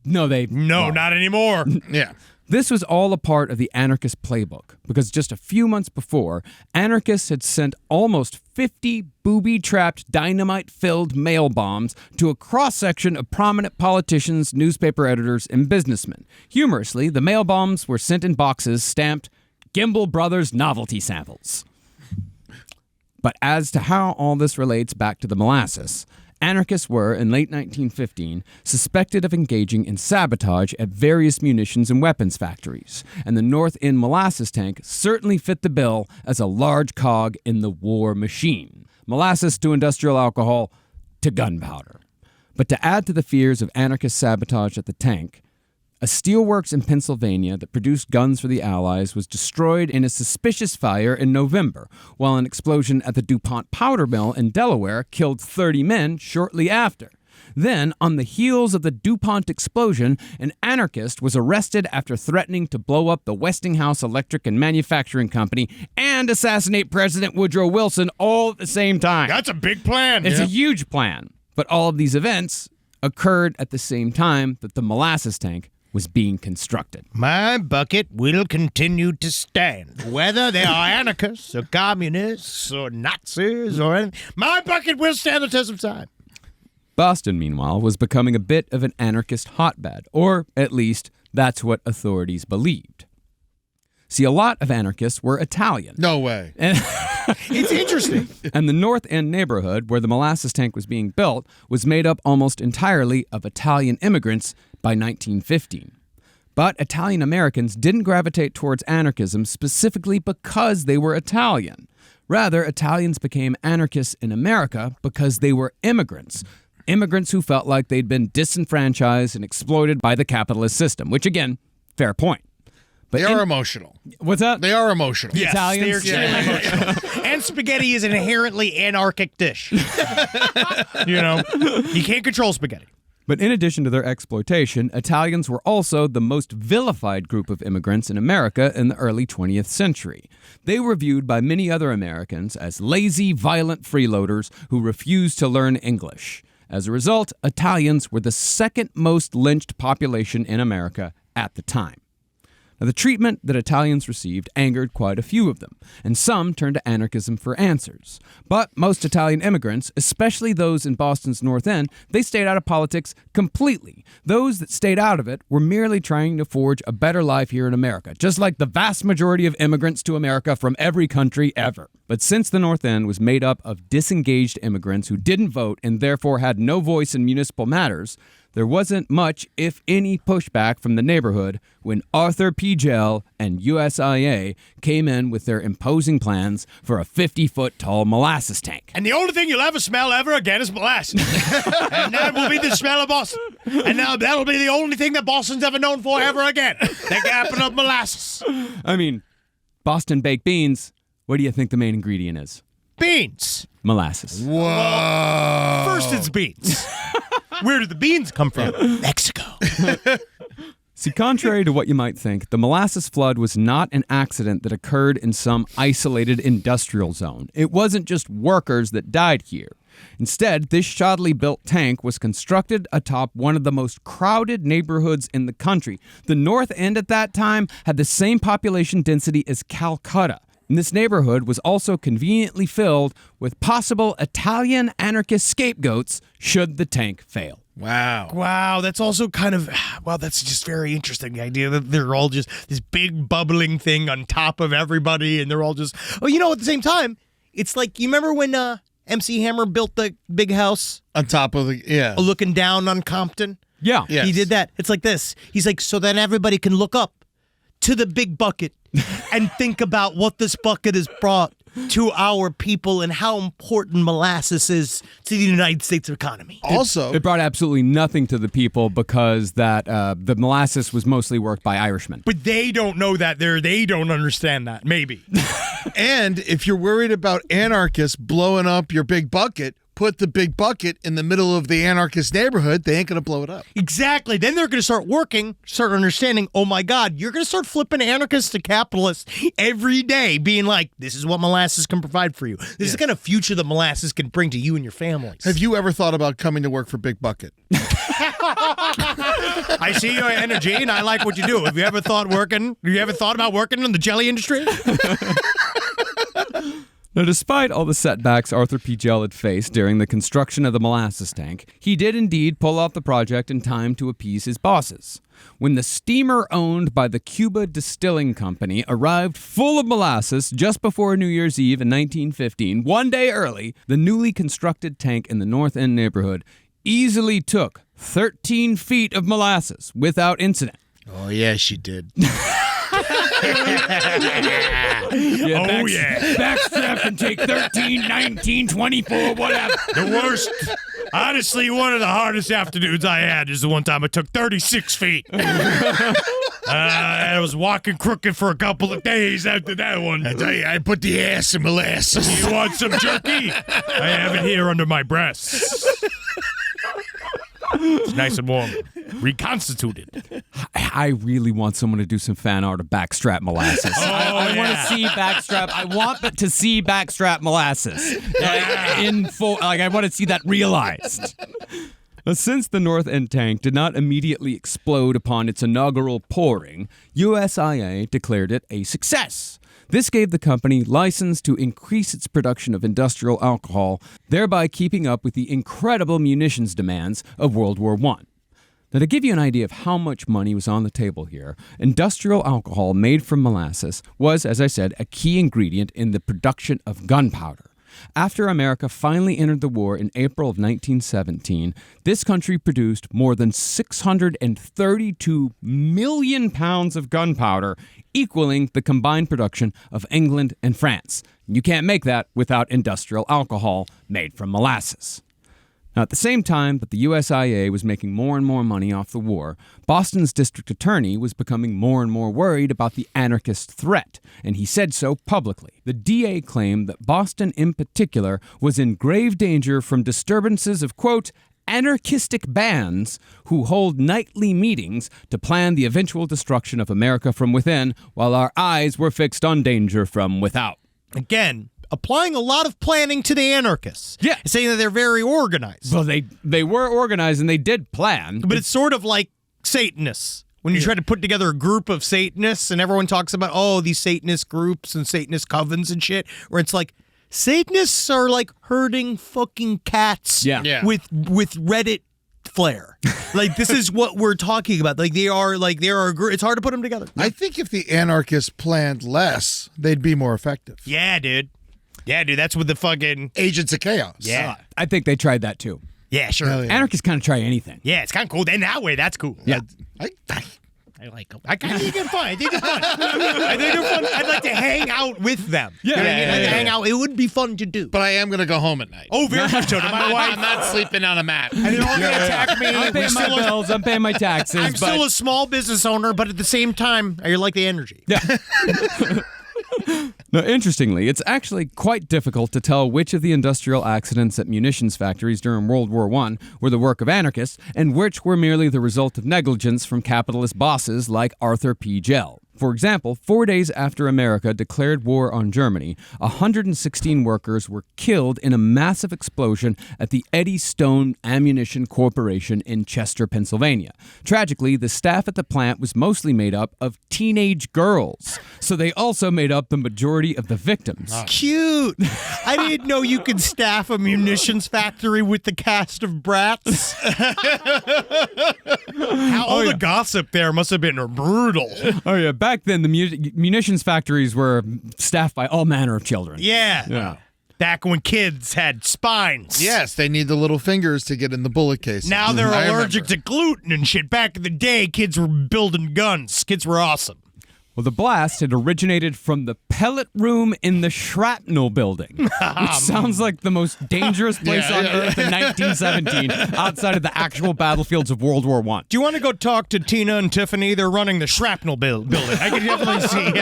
No, they No, not anymore. Yeah. This was all a part of the anarchist playbook, because just a few months before, anarchists had sent almost 50 booby-trapped, dynamite-filled mail bombs to a cross-section of prominent politicians, newspaper editors, and businessmen. Humorously, the mail bombs were sent in boxes stamped Gimbel Brothers novelty samples. But as to how all this relates back to the molasses, anarchists were, in late 1915, suspected of engaging in sabotage at various munitions and weapons factories, and the North End molasses tank certainly fit the bill as a large cog in the war machine. Molasses to industrial alcohol to gunpowder. But to add to the fears of anarchist sabotage at the tank, a steelworks in Pennsylvania that produced guns for the Allies was destroyed in a suspicious fire in November, while an explosion at the DuPont powder mill in Delaware killed 30 men shortly after. Then, on the heels of the DuPont explosion, an anarchist was arrested after threatening to blow up the Westinghouse Electric and Manufacturing Company and assassinate President Woodrow Wilson all at the same time. That's a big plan. It's a huge plan. But all of these events occurred at the same time that the molasses tank was being constructed. My bucket will continue to stand, whether they are anarchists or communists or Nazis or anything. My bucket will stand the test of time. Boston, meanwhile, was becoming a bit of an anarchist hotbed, or at least that's what authorities believed. See, a lot of anarchists were Italian. No way. It's interesting. And the North End neighborhood where the molasses tank was being built was made up almost entirely of Italian immigrants by 1915. But Italian Americans didn't gravitate towards anarchism specifically because they were Italian. Rather, Italians became anarchists in America because they were immigrants. Immigrants who felt like they'd been disenfranchised and exploited by the capitalist system, which again, fair point. But They are emotional. What's that? They are emotional. Yes, Italians? they're extremely emotional. And spaghetti is an inherently anarchic dish. You know, you can't control spaghetti. But in addition to their exploitation, Italians were also the most vilified group of immigrants in America in the early 20th century. They were viewed by many other Americans as lazy, violent freeloaders who refused to learn English. As a result, Italians were the second most lynched population in America at the time. Now, the treatment that Italians received angered quite a few of them, and some turned to anarchism for answers. But most Italian immigrants, especially those in Boston's North End, they stayed out of politics completely. Those that stayed out of it were merely trying to forge a better life here in America, just like the vast majority of immigrants to America from every country ever. But since the North End was made up of disengaged immigrants who didn't vote and therefore had no voice in municipal matters, there wasn't much, if any, pushback from the neighborhood when Arthur P. Gell and USIA came in with their imposing plans for a 50-foot-tall molasses tank. And the only thing you'll ever smell ever again is molasses. And that will be the smell of Boston. And now that'll be the only thing that Boston's ever known for ever again. The capital of molasses. I mean, Boston baked beans, what do you think the main ingredient is? Beans. Molasses. Whoa. First it's beans. Where did the beans come from? Mexico. See, contrary to what you might think, the molasses flood was not an accident that occurred in some isolated industrial zone. It wasn't just workers that died here. Instead, this shoddily built tank was constructed atop one of the most crowded neighborhoods in the country. The North End at that time had the same population density as Calcutta. And this neighborhood was also conveniently filled with possible Italian anarchist scapegoats should the tank fail. Wow. Wow, that's also kind of, well, that's just very interesting. The idea that they're all just this big bubbling thing on top of everybody, and they're all just, oh, you know, at the same time, it's like, you remember when MC Hammer built the big house On top of the, yeah. looking down on Compton? Yeah. Yes. He did that. It's like this. He's like, so then everybody can look up to the big bucket and think about what this bucket has brought to our people and how important molasses is to the United States economy. Also, It brought absolutely nothing to the people because the molasses was mostly worked by Irishmen. But they don't know that. They don't understand that. Maybe. and if you're worried about anarchists blowing up your big bucket, put the big bucket in the middle of the anarchist neighborhood. They ain't going to blow it up. Exactly. Then they're going to start working, start understanding, oh my God, you're going to start flipping anarchists to capitalists every day, being like, this is what molasses can provide for you. This is the kind of future that molasses can bring to you and your families. Have you ever thought about coming to work for Big Bucket? I see your energy and I like what you do. Have you ever thought about working in the jelly industry? Now, despite all the setbacks Arthur P. Gell had faced during the construction of the molasses tank, he did indeed pull off the project in time to appease his bosses. When the steamer owned by the Cuba Distilling Company arrived full of molasses just before New Year's Eve in 1915, one day early, the newly constructed tank in the North End neighborhood easily took 13 feet of molasses without incident. Oh, yeah, she did. Backstrap can take 13, 19, 24, whatever. The worst. Honestly, one of the hardest afternoons I had is the one time I took 36 feet. I was walking crooked for a couple of days after that one. I tell you, I put the ass in molasses. You want some jerky? I have it here under my breasts. It's nice and warm. Reconstituted. I really want someone to do some fan art of backstrap molasses. I want to see backstrap. I want to see backstrap molasses in full. Like I want to see that realized. Since the North End tank did not immediately explode upon its inaugural pouring, USIA declared it a success. This gave the company license to increase its production of industrial alcohol, thereby keeping up with the incredible munitions demands of World War I. Now, to give you an idea of how much money was on the table here, industrial alcohol made from molasses was, as I said, a key ingredient in the production of gunpowder. After America finally entered the war in April of 1917, this country produced more than 632 million pounds of gunpowder, equaling the combined production of England and France. You can't make that without industrial alcohol made from molasses. Now, at the same time that the USIA was making more and more money off the war, Boston's district attorney was becoming more and more worried about the anarchist threat, and he said so publicly. The DA claimed that Boston in particular was in grave danger from disturbances of, quote, anarchistic bands who hold nightly meetings to plan the eventual destruction of America from within, while our eyes were fixed on danger from without. Again, applying a lot of planning to the anarchists. Yeah. Saying that they're very organized. Well, they were organized and they did plan. But it's sort of like Satanists. When you try to put together a group of Satanists and everyone talks about, oh, these Satanist groups and Satanist covens and shit, where it's like, Satanists are like herding fucking cats with Reddit flair. Like, this is what we're talking about. Like, they are it's hard to put them together. I think if the anarchists planned less, they'd be more effective. Yeah, dude. That's what the fucking... Agents of Chaos. Yeah. I think they tried that too. Yeah, sure. Hell yeah. Anarchists kind of try anything. Yeah, it's kind of cool. Then that way, that's cool. Yeah. I like them. I think they're fun. I think they're fun. I'd like to hang out with them. Yeah. You know what I mean? Yeah, I'd like yeah, to hang out. It would be fun to do. But I am going to go home at night. Oh, very much so. To my wife. I'm not sleeping on a mat. And they're all going to attack me. I'm paying my bills. I'm paying my taxes. I'm still a small business owner, but at the same time, I like the energy. Yeah. Now, interestingly, it's actually quite difficult to tell which of the industrial accidents at munitions factories during World War I were the work of anarchists and which were merely the result of negligence from capitalist bosses like Arthur P. Gell. For example, 4 days after America declared war on Germany, 116 workers were killed in a massive explosion at the Eddystone Ammunition Corporation in Chester, Pennsylvania. Tragically, the staff at the plant was mostly made up of teenage girls, so they also made up the majority of the victims. Cute. I didn't know you could staff a munitions factory with the cast of brats. All the gossip there must have been brutal. Oh, yeah. Back then, the munitions factories were staffed by all manner of children. Yeah. Back when kids had spines. Yes, they need the little fingers to get in the bullet case. Now they're I allergic remember. to gluten and shit. Back in the day, kids were building guns. Kids were awesome. Well, the blast had originated from the pellet room in the shrapnel building, which sounds like the most dangerous place on Earth in 1917, outside of the actual battlefields of World War I. Do you want to go talk to Tina and Tiffany? They're running the shrapnel building. I can definitely see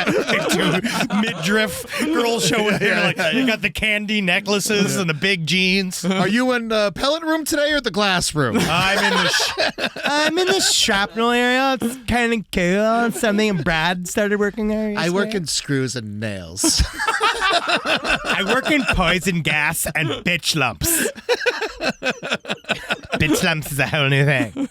two midriff girls showing there. Like, you got the candy necklaces and the big jeans. Are you in the pellet room today or the glass room? I'm in the shrapnel area. It's kind of cool. Something Brad started working there. I work in screws and nails. I work in poison gas and bitch lumps. Bitch lumps is a whole new thing.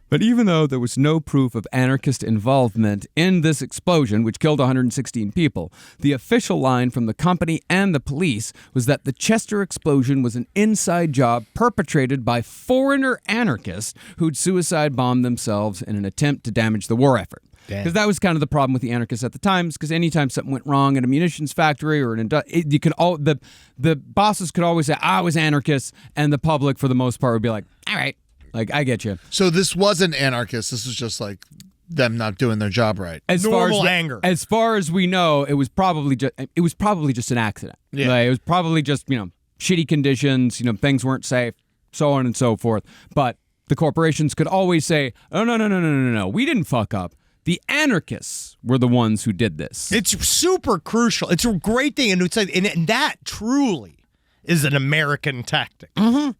But even though there was no proof of anarchist involvement in this explosion, which killed 116 people, the official line from the company and the police was that the Chester explosion was an inside job perpetrated by foreigner anarchists who'd suicide bombed themselves in an attempt to damage the war effort. Because that was kind of the problem with the anarchists at the time, because anytime something went wrong at a munitions factory or the bosses could always say, I was anarchist, and the public, for the most part, would be like, all right, like, I get you. So this wasn't anarchist. This was just like them not doing their job right. Normal anger. As far as we know, it was probably just an accident. Yeah. Like, it was probably just, shitty conditions, things weren't safe, so on and so forth. But the corporations could always say, oh, no, we didn't fuck up. The anarchists were the ones who did this. It's super crucial. It's a great thing, and and that truly is an American tactic. Mm-hmm.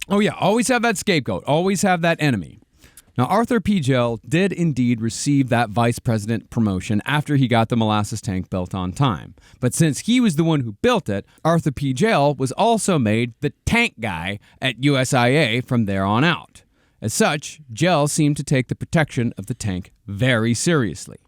Oh, yeah. Always have that scapegoat. Always have that enemy. Now, Arthur P. Gell did indeed receive that vice president promotion after he got the molasses tank built on time. But since he was the one who built it, Arthur P. Gell was also made the tank guy at USIA from there on out. As such, Gell seemed to take the protection of the tank very seriously.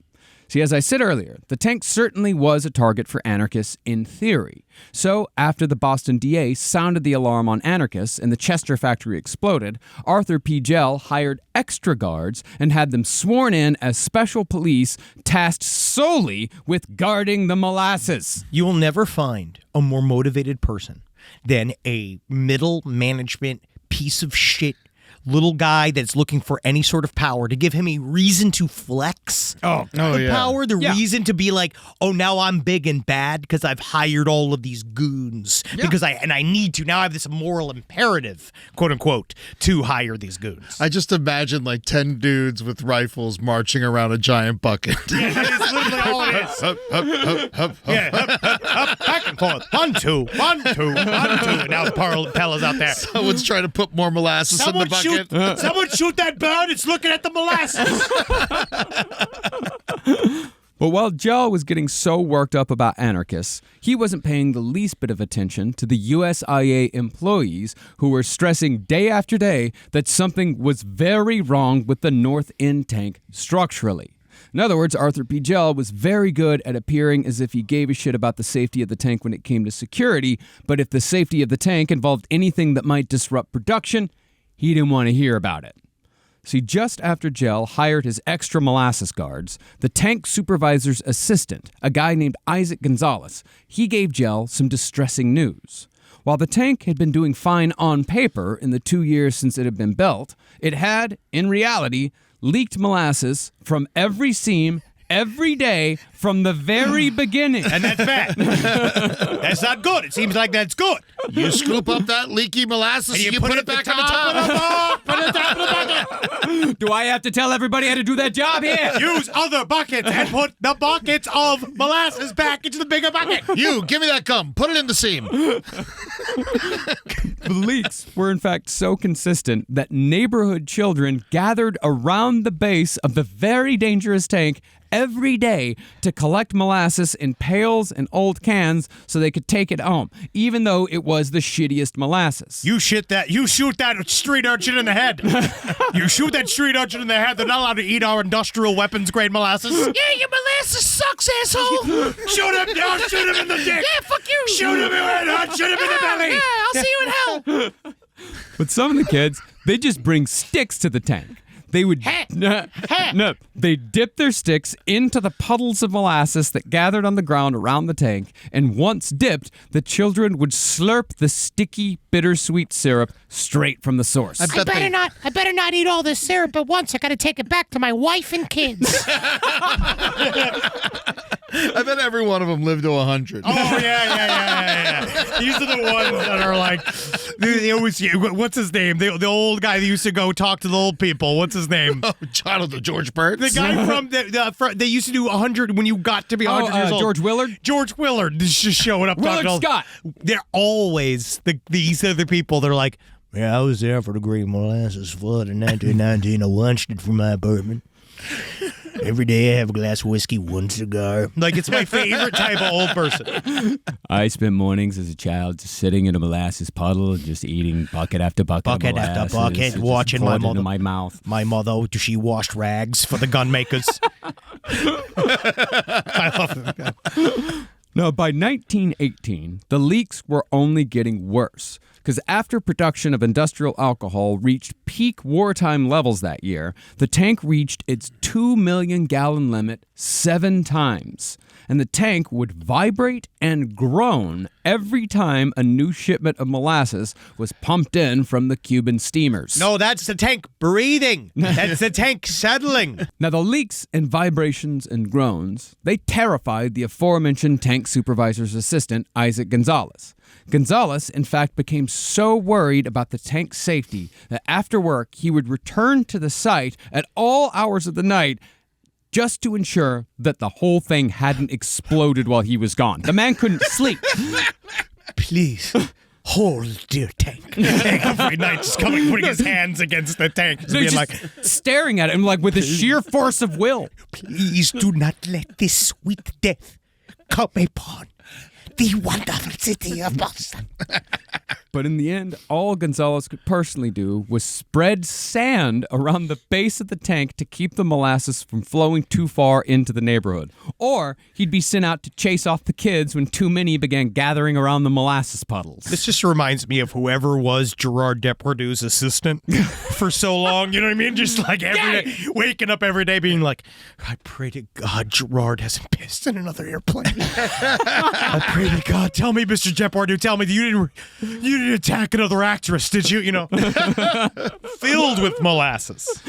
See, as I said earlier, the tank certainly was a target for anarchists in theory. So, after the Boston DA sounded the alarm on anarchists and the Chester factory exploded, Arthur P. Gell hired extra guards and had them sworn in as special police tasked solely with guarding the molasses. You will never find a more motivated person than a middle management piece of shit little guy that's looking for any sort of power, to give him a reason to flex the power, the reason to be like, oh, now I'm big and bad because I've hired all of these goons because I need to. Now I have this moral imperative, quote unquote, to hire these goons. I just imagine like 10 dudes with rifles marching around a giant bucket. Yeah, that's literally all it is. Up, back and forth. 1, 2, 1, 2, 1, 2. And now the Pella's out there. Someone's trying to put more molasses in the bucket. Someone shoot that bird. It's looking at the molasses. But while Gell was getting so worked up about anarchists, he wasn't paying the least bit of attention to the USIA employees who were stressing day after day that something was very wrong with the North End tank structurally. In other words, Arthur P. Gell was very good at appearing as if he gave a shit about the safety of the tank when it came to security, but if the safety of the tank involved anything that might disrupt production, he didn't want to hear about it. See, just after Gell hired his extra molasses guards, the tank supervisor's assistant, a guy named Isaac Gonzalez, he gave Gell some distressing news. While the tank had been doing fine on paper in the 2 years since it had been built, it had, in reality, leaked molasses from every seam every day from the very beginning. And that's bad. That's not good. It seems like that's good. You scoop up that leaky molasses and you put it back on the top. Put it on top of the bucket. Do I have to tell everybody how to do that job here? Use other buckets and put the buckets of molasses back into the bigger bucket. You, give me that gum. Put it in the seam. The leaks were in fact so consistent that neighborhood children gathered around the base of the very dangerous tank every day to collect molasses in pails and old cans so they could take it home, even though it was the shittiest molasses. You shoot that street urchin in the head. You shoot that street urchin in the head. They're not allowed to eat our industrial weapons grade molasses. Yeah, your molasses sucks, asshole. Shoot him down. Shoot him in the dick. Yeah, fuck you. Shoot him in the head. Shoot him in the belly. Yeah, I'll see you in hell. But some of the kids, they just bring sticks to the tank. They would no, they dip their sticks into the puddles of molasses that gathered on the ground around the tank, and once dipped, the children would slurp the sticky, bittersweet syrup straight from the source. I better not eat all this syrup at once. I gotta take it back to my wife and kids. I bet every one of them lived to 100. Oh, yeah. These are the ones that are like, they always, what's his name? The old guy that used to go talk to the old people. What's his name? Oh, Jonathan George Burns. The guy from they used to do 100 when you got to be 100 years old. George Willard? George Willard is just showing up. Willard talking Scott. They're always these other people. They're like, yeah, I was there for the Great Molasses Flood in 1919. I watched it from my apartment. Every day I have a glass of whiskey, one cigar. Like, it's my favorite type of old person. I spent mornings as a child just sitting in a molasses puddle, just eating bucket after bucket of molasses, bucket, watching my mother. Into my mouth. My mother, she washed rags for the gun makers. I love them. No, by 1918, the leaks were only getting worse. Because after production of industrial alcohol reached peak wartime levels that year, the tank reached its 2 million gallon limit 7 times. And the tank would vibrate and groan every time a new shipment of molasses was pumped in from the Cuban steamers. No, that's the tank breathing. That's the tank settling. Now, the leaks and vibrations and groans, they terrified the aforementioned tank supervisor's assistant, Isaac Gonzalez. Gonzalez, in fact, became so worried about the tank's safety that after work, he would return to the site at all hours of the night just to ensure that the whole thing hadn't exploded while he was gone. The man couldn't sleep. Please. Hold, dear tank. Every night, just coming, putting his hands against the tank, just being like, staring at him like with a sheer force of will. please do not let this sweet death come upon the wonderful city of Boston. But in the end, all Gonzalez could personally do was spread sand around the base of the tank to keep the molasses from flowing too far into the neighborhood. Or he'd be sent out to chase off the kids when too many began gathering around the molasses puddles. This just reminds me of whoever was Gerard Depardieu's assistant for so long. You know what I mean? Just like every day, waking up every day being like, I pray to God Gerard hasn't pissed in another airplane. I pray to God. Tell me, Mr. Depardieu, tell me you didn't attack another actress, did you? You know, filled with molasses.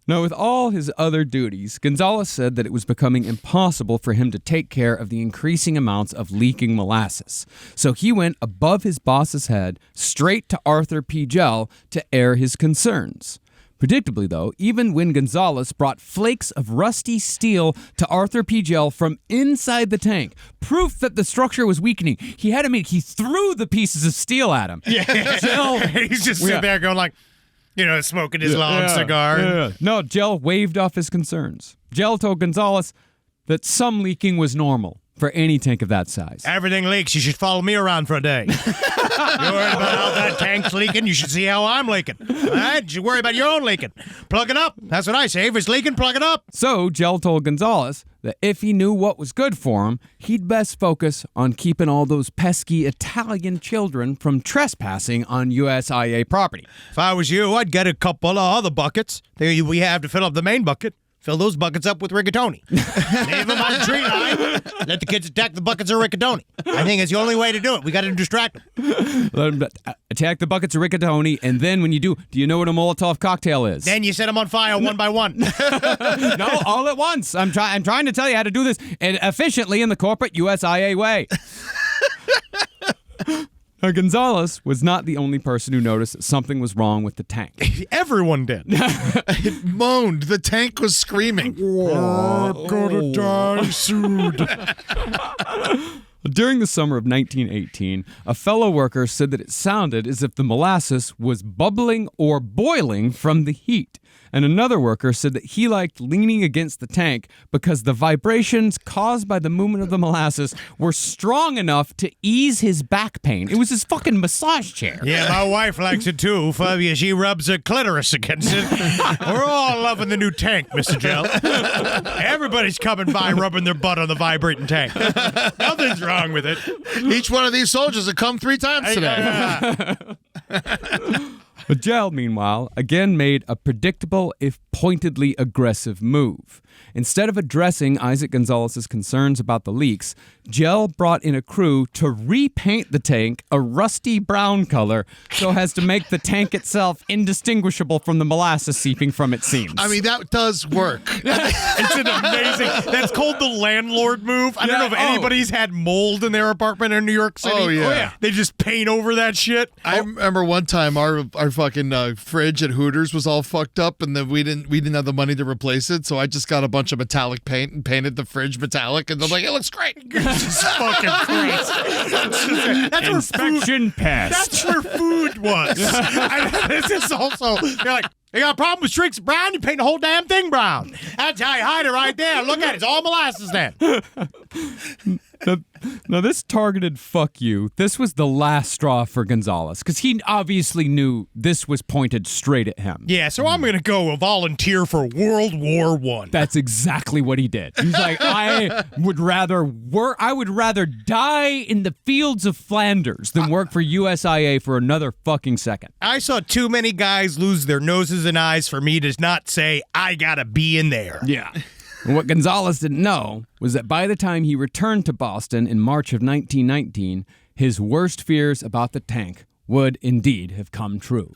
Now, with all his other duties, Gonzalez said that it was becoming impossible for him to take care of the increasing amounts of leaking molasses. So he went above his boss's head, straight to Arthur P. Gell to air his concerns. Predictably, though, even when Gonzalez brought flakes of rusty steel to Arthur P. Gell from inside the tank, proof that the structure was weakening, he threw the pieces of steel at him. Yeah. Gell, He's just sitting there going like, you know, smoking his long cigar. Yeah. No, Gell waved off his concerns. Gell told Gonzalez that some leaking was normal for any tank of that size. Everything leaks. You should follow me around for a day. You're worried about how that tank's leaking? You should see how I'm leaking. All right? You should worry about your own leaking. Plug it up. That's what I say. If it's leaking, plug it up. So Gell told Gonzalez that if he knew what was good for him, he'd best focus on keeping all those pesky Italian children from trespassing on USIA property. If I was you, I'd get a couple of other buckets that we have to fill up the main bucket. Fill those buckets up with rigatoni. Leave them on the tree line. Let the kids attack the buckets of rigatoni. I think it's the only way to do it. We got to distract them. Let them attack the buckets of rigatoni, and then when you do you know what a Molotov cocktail is? Then you set them on fire one by one. No, all at once. I'm trying to tell you how to do this and efficiently in the corporate USIA way. Now, Gonzalez was not the only person who noticed that something was wrong with the tank. Everyone did. It moaned. The tank was screaming. I'm gonna die soon. During the summer of 1918, a fellow worker said that it sounded as if the molasses was bubbling or boiling from the heat. And another worker said that he liked leaning against the tank because the vibrations caused by the movement of the molasses were strong enough to ease his back pain. It was his fucking massage chair. Yeah, my wife likes it too. Fabia, she rubs her clitoris against it. We're all loving the new tank, Mr. Gell. Everybody's coming by rubbing their butt on the vibrating tank. Nothing's wrong with it. Each one of these soldiers have come 3 times today. Gel, meanwhile, again made a predictable, if pointedly aggressive move. Instead of addressing Isaac Gonzalez's concerns about the leaks, Gel brought in a crew to repaint the tank a rusty brown color so as to make the tank itself indistinguishable from the molasses seeping from its seams. I mean, that does work. It's an amazing. That's called the landlord move. I don't know if anybody's had mold in their apartment in New York City. Oh, yeah. They just paint over that shit. I remember one time our fucking fridge at Hooters was all fucked up, and then we didn't have the money to replace it, so I just got a bunch of metallic paint and painted the fridge metallic, and they're like, it looks great. It's fucking crazy. That's where Inspection passed. That's where food was. This is also. You're like. You got a problem with streaks brown? You paint the whole damn thing brown. That's how you hide it right there. Look at it. It's all molasses then. Now, this targeted fuck you, this was the last straw for Gonzalez, because he obviously knew this was pointed straight at him. Yeah, so I'm going to go volunteer for World War I. That's exactly what he did. He's like, I would rather die in the fields of Flanders than work for USIA for another fucking second. I saw too many guys lose their noses and eyes for me to not say, I got to be in there. Yeah. And what Gonzalez didn't know was that by the time he returned to Boston in March of 1919, his worst fears about the tank would indeed have come true.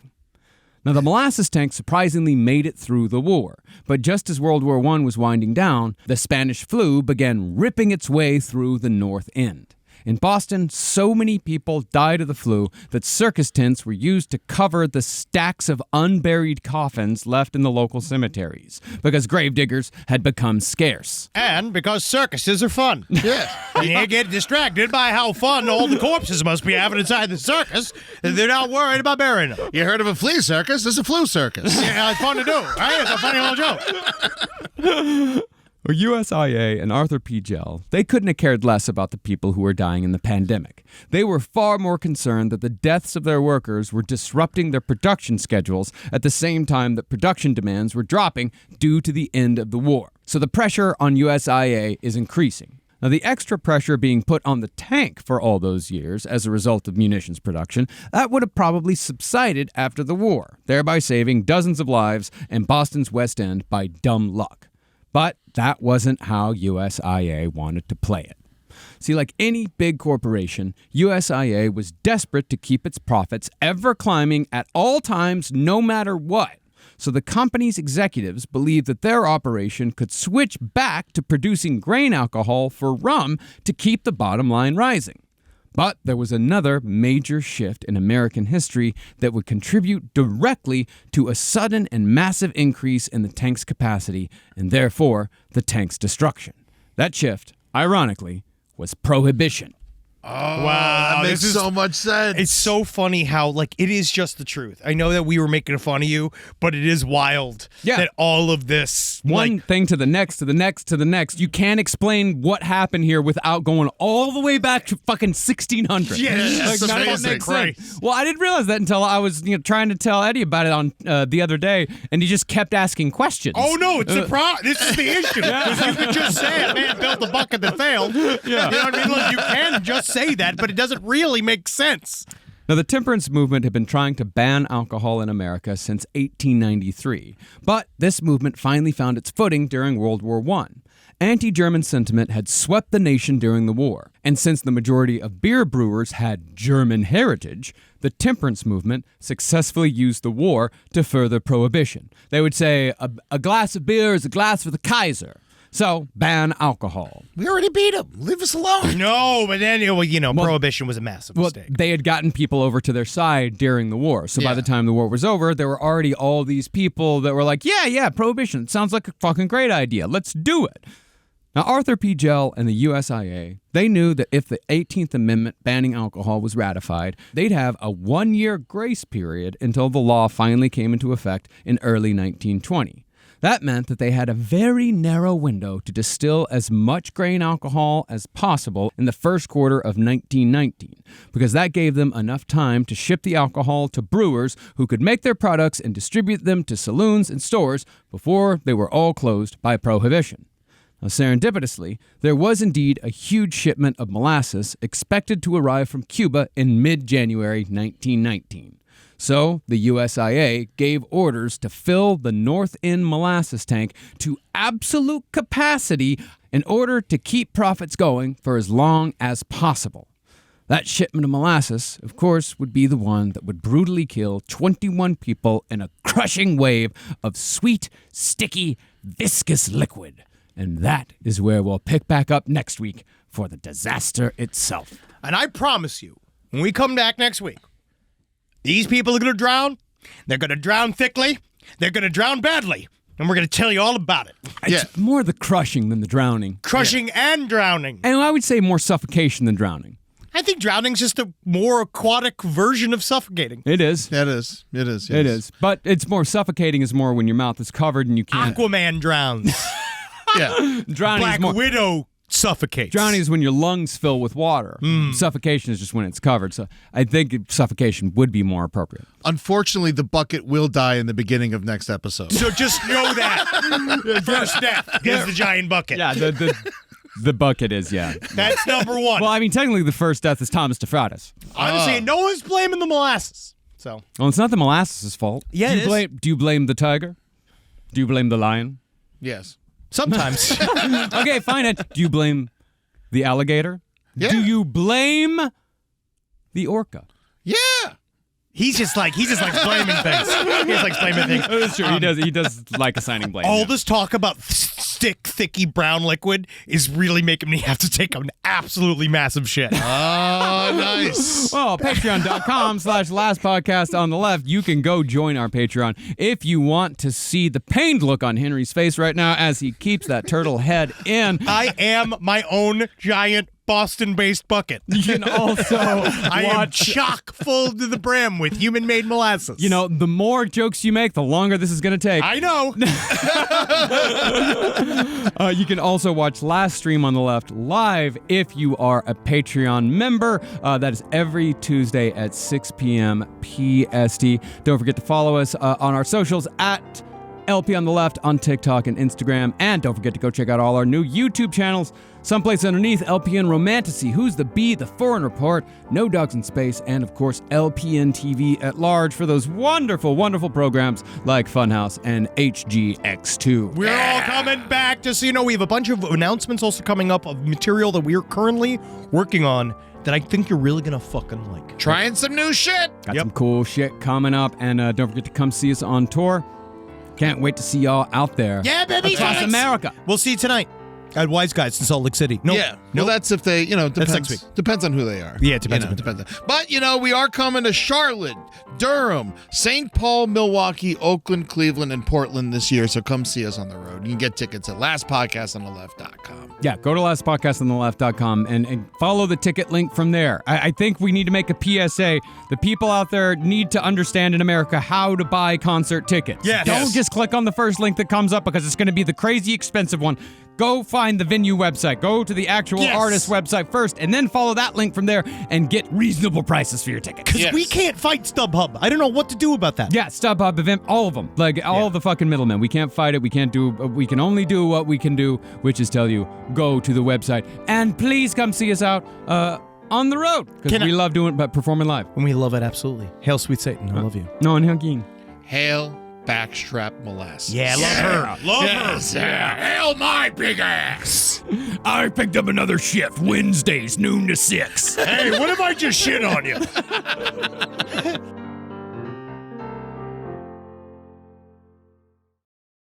Now, the molasses tank surprisingly made it through the war, but just as World War I was winding down, the Spanish flu began ripping its way through the North End. In Boston, so many people died of the flu that circus tents were used to cover the stacks of unburied coffins left in the local cemeteries because gravediggers had become scarce. And because circuses are fun. Yeah. And you get distracted by how fun all the corpses must be having inside the circus, and they're not worried about burying them. You heard of a flea circus? There's a flu circus. Yeah, it's fun to do, right? It's a funny little joke. Well, USIA and Arthur P. Gell, they couldn't have cared less about the people who were dying in the pandemic. They were far more concerned that the deaths of their workers were disrupting their production schedules at the same time that production demands were dropping due to the end of the war. So the pressure on USIA is increasing. Now, the extra pressure being put on the tank for all those years as a result of munitions production, that would have probably subsided after the war, thereby saving dozens of lives and Boston's West End by dumb luck. But that wasn't how USIA wanted to play it. See, like any big corporation, USIA was desperate to keep its profits ever climbing at all times, no matter what. So the company's executives believed that their operation could switch back to producing grain alcohol for rum to keep the bottom line rising. But there was another major shift in American history that would contribute directly to a sudden and massive increase in the tank's capacity, and therefore the tank's destruction. That shift, ironically, was prohibition. Oh, Wow, that makes this is- so much sense. It's so funny how, like, it is just the truth. I know that we were making fun of you, but it is wild that all of this, One thing to the next, to the next, to the next. You can't explain what happened here without going all the way back to fucking 1600. Yes, Like, none of that amazing. makes Right. sense. Well, I didn't realize that until I was trying to tell Eddie about it on the other day, and he just kept asking questions. Oh no, it's the this is the issue. Because you could just say a man built a bucket that failed. Yeah. You know what I mean? Like, you can just say that, but it doesn't really make sense. Now, the temperance movement had been trying to ban alcohol in America since 1893, but this movement finally found its footing during World War I. Anti-German sentiment had swept the nation during the war, and since the majority of beer brewers had German heritage, the temperance movement successfully used the war to further prohibition. They would say, a glass of beer is a glass for the Kaiser. So, ban alcohol. We already beat him. Leave us alone. No, but then, prohibition was a massive Well, mistake. they had gotten people over to their side during the war. So by the time the war was over, there were already all these people that were like, yeah, prohibition. Sounds like a fucking great idea. Let's do it. Now, Arthur P. Gell and the USIA, they knew that if the 18th Amendment banning alcohol was ratified, they'd have a 1-year grace period until the law finally came into effect in early 1920. That meant that they had a very narrow window to distill as much grain alcohol as possible in the first quarter of 1919, because that gave them enough time to ship the alcohol to brewers who could make their products and distribute them to saloons and stores before they were all closed by prohibition. Now, serendipitously, there was indeed a huge shipment of molasses expected to arrive from Cuba in mid-January 1919. So the USIA gave orders to fill the north end molasses tank to absolute capacity in order to keep profits going for as long as possible. That shipment of molasses, of course, would be the one that would brutally kill 21 people in a crushing wave of sweet, sticky, viscous liquid. And that is where we'll pick back up next week for the disaster itself. And I promise you, when we come back next week, these people are going to drown. They're going to drown thickly. They're going to drown badly. And we're going to tell you all about it. It's more the crushing than the drowning. Crushing and drowning. And I would say more suffocation than drowning. I think drowning's just a more aquatic version of suffocating. It is. It is. Yes. It is. But it's more suffocating is more when your mouth is covered and you can't. Aquaman drowns. Yeah. Drowning Black is more. Widow suffocates. Drowning is when your lungs fill with water. Suffocation is just when it's covered. So I think suffocation would be more appropriate. Unfortunately, the bucket will die in the beginning of next episode. So just know that. First death is the giant bucket. Yeah, the bucket is, yeah. That's number one. Well, I mean, technically the first death is Thomas DeFraudis. Honestly, no one's blaming the molasses. So Well, it's not the molasses' fault. Yeah, Do you blame the tiger? Do you blame the lion? Yes. sometimes. Okay, fine. Do you blame the alligator? Yeah. Do you blame the orca? Yeah. He's just like blaming things. He just likes blaming things. That's true. He does like assigning blame. All yeah. this talk about thicky brown liquid is really making me have to take an absolutely massive shit. Oh, nice. Well, patreon.com/last podcast on the left. You can go join our Patreon if you want to see the pained look on Henry's face right now as he keeps that turtle head in. I am my own giant Boston-based bucket. You can also I am watch. chock full to the brim with human-made molasses. You know, the more jokes you make, the longer this is going to take. I know. You can also watch Last Stream on the Left live if you are a Patreon member. That is every Tuesday at 6 p.m. PST. Don't forget to follow us on our socials at LP on the Left on TikTok and Instagram. And don't forget to go check out all our new YouTube channels. Someplace underneath, LPN Romanticy, Who's the Bee, The Foreign Report, No Dogs in Space, and of course, LPN TV at large for those wonderful, wonderful programs like Funhouse and HGX2. We're all coming back. Just so you know, we have a bunch of announcements also coming up of material that we are currently working on that I think you're really going to fucking like. Trying some new shit. Got some cool shit coming up, and don't forget to come see us on tour. Can't wait to see y'all out there. Yeah, baby. Across America. We'll see you tonight at Wise Guys in Salt Lake City. Nope. Yeah. Nope. Well, that's if they, depends. next week. Depends on who they are. Yeah, it depends on Depends. But, we are coming to Charlotte, Durham, St. Paul, Milwaukee, Oakland, Cleveland, and Portland this year. So come see us on the road. You can get tickets at lastpodcastontheleft.com. Yeah, go to lastpodcastontheleft.com and follow the ticket link from there. I think we need to make a PSA. The people out there need to understand in America how to buy concert tickets. Yes. Don't just click on the first link that comes up because it's going to be the crazy expensive one. Go find the venue website. Go to the actual artist website first, and then follow that link from there and get reasonable prices for your tickets. Because we can't fight StubHub. I don't know what to do about that. Yeah, StubHub, event, all of them. Like, all the fucking middlemen. We can't fight it. We can only do what we can do, which is tell you, go to the website. And please come see us out on the road. Because we love doing it, but performing live. And we love it, absolutely. Hail, sweet Satan. I love you. No, and Hugin. Hail Backstrap Molasses. Yeah, love her. Love her. Hell, my big ass! I picked up another shift, Wednesdays, noon to 6. Hey, what if I just shit on you?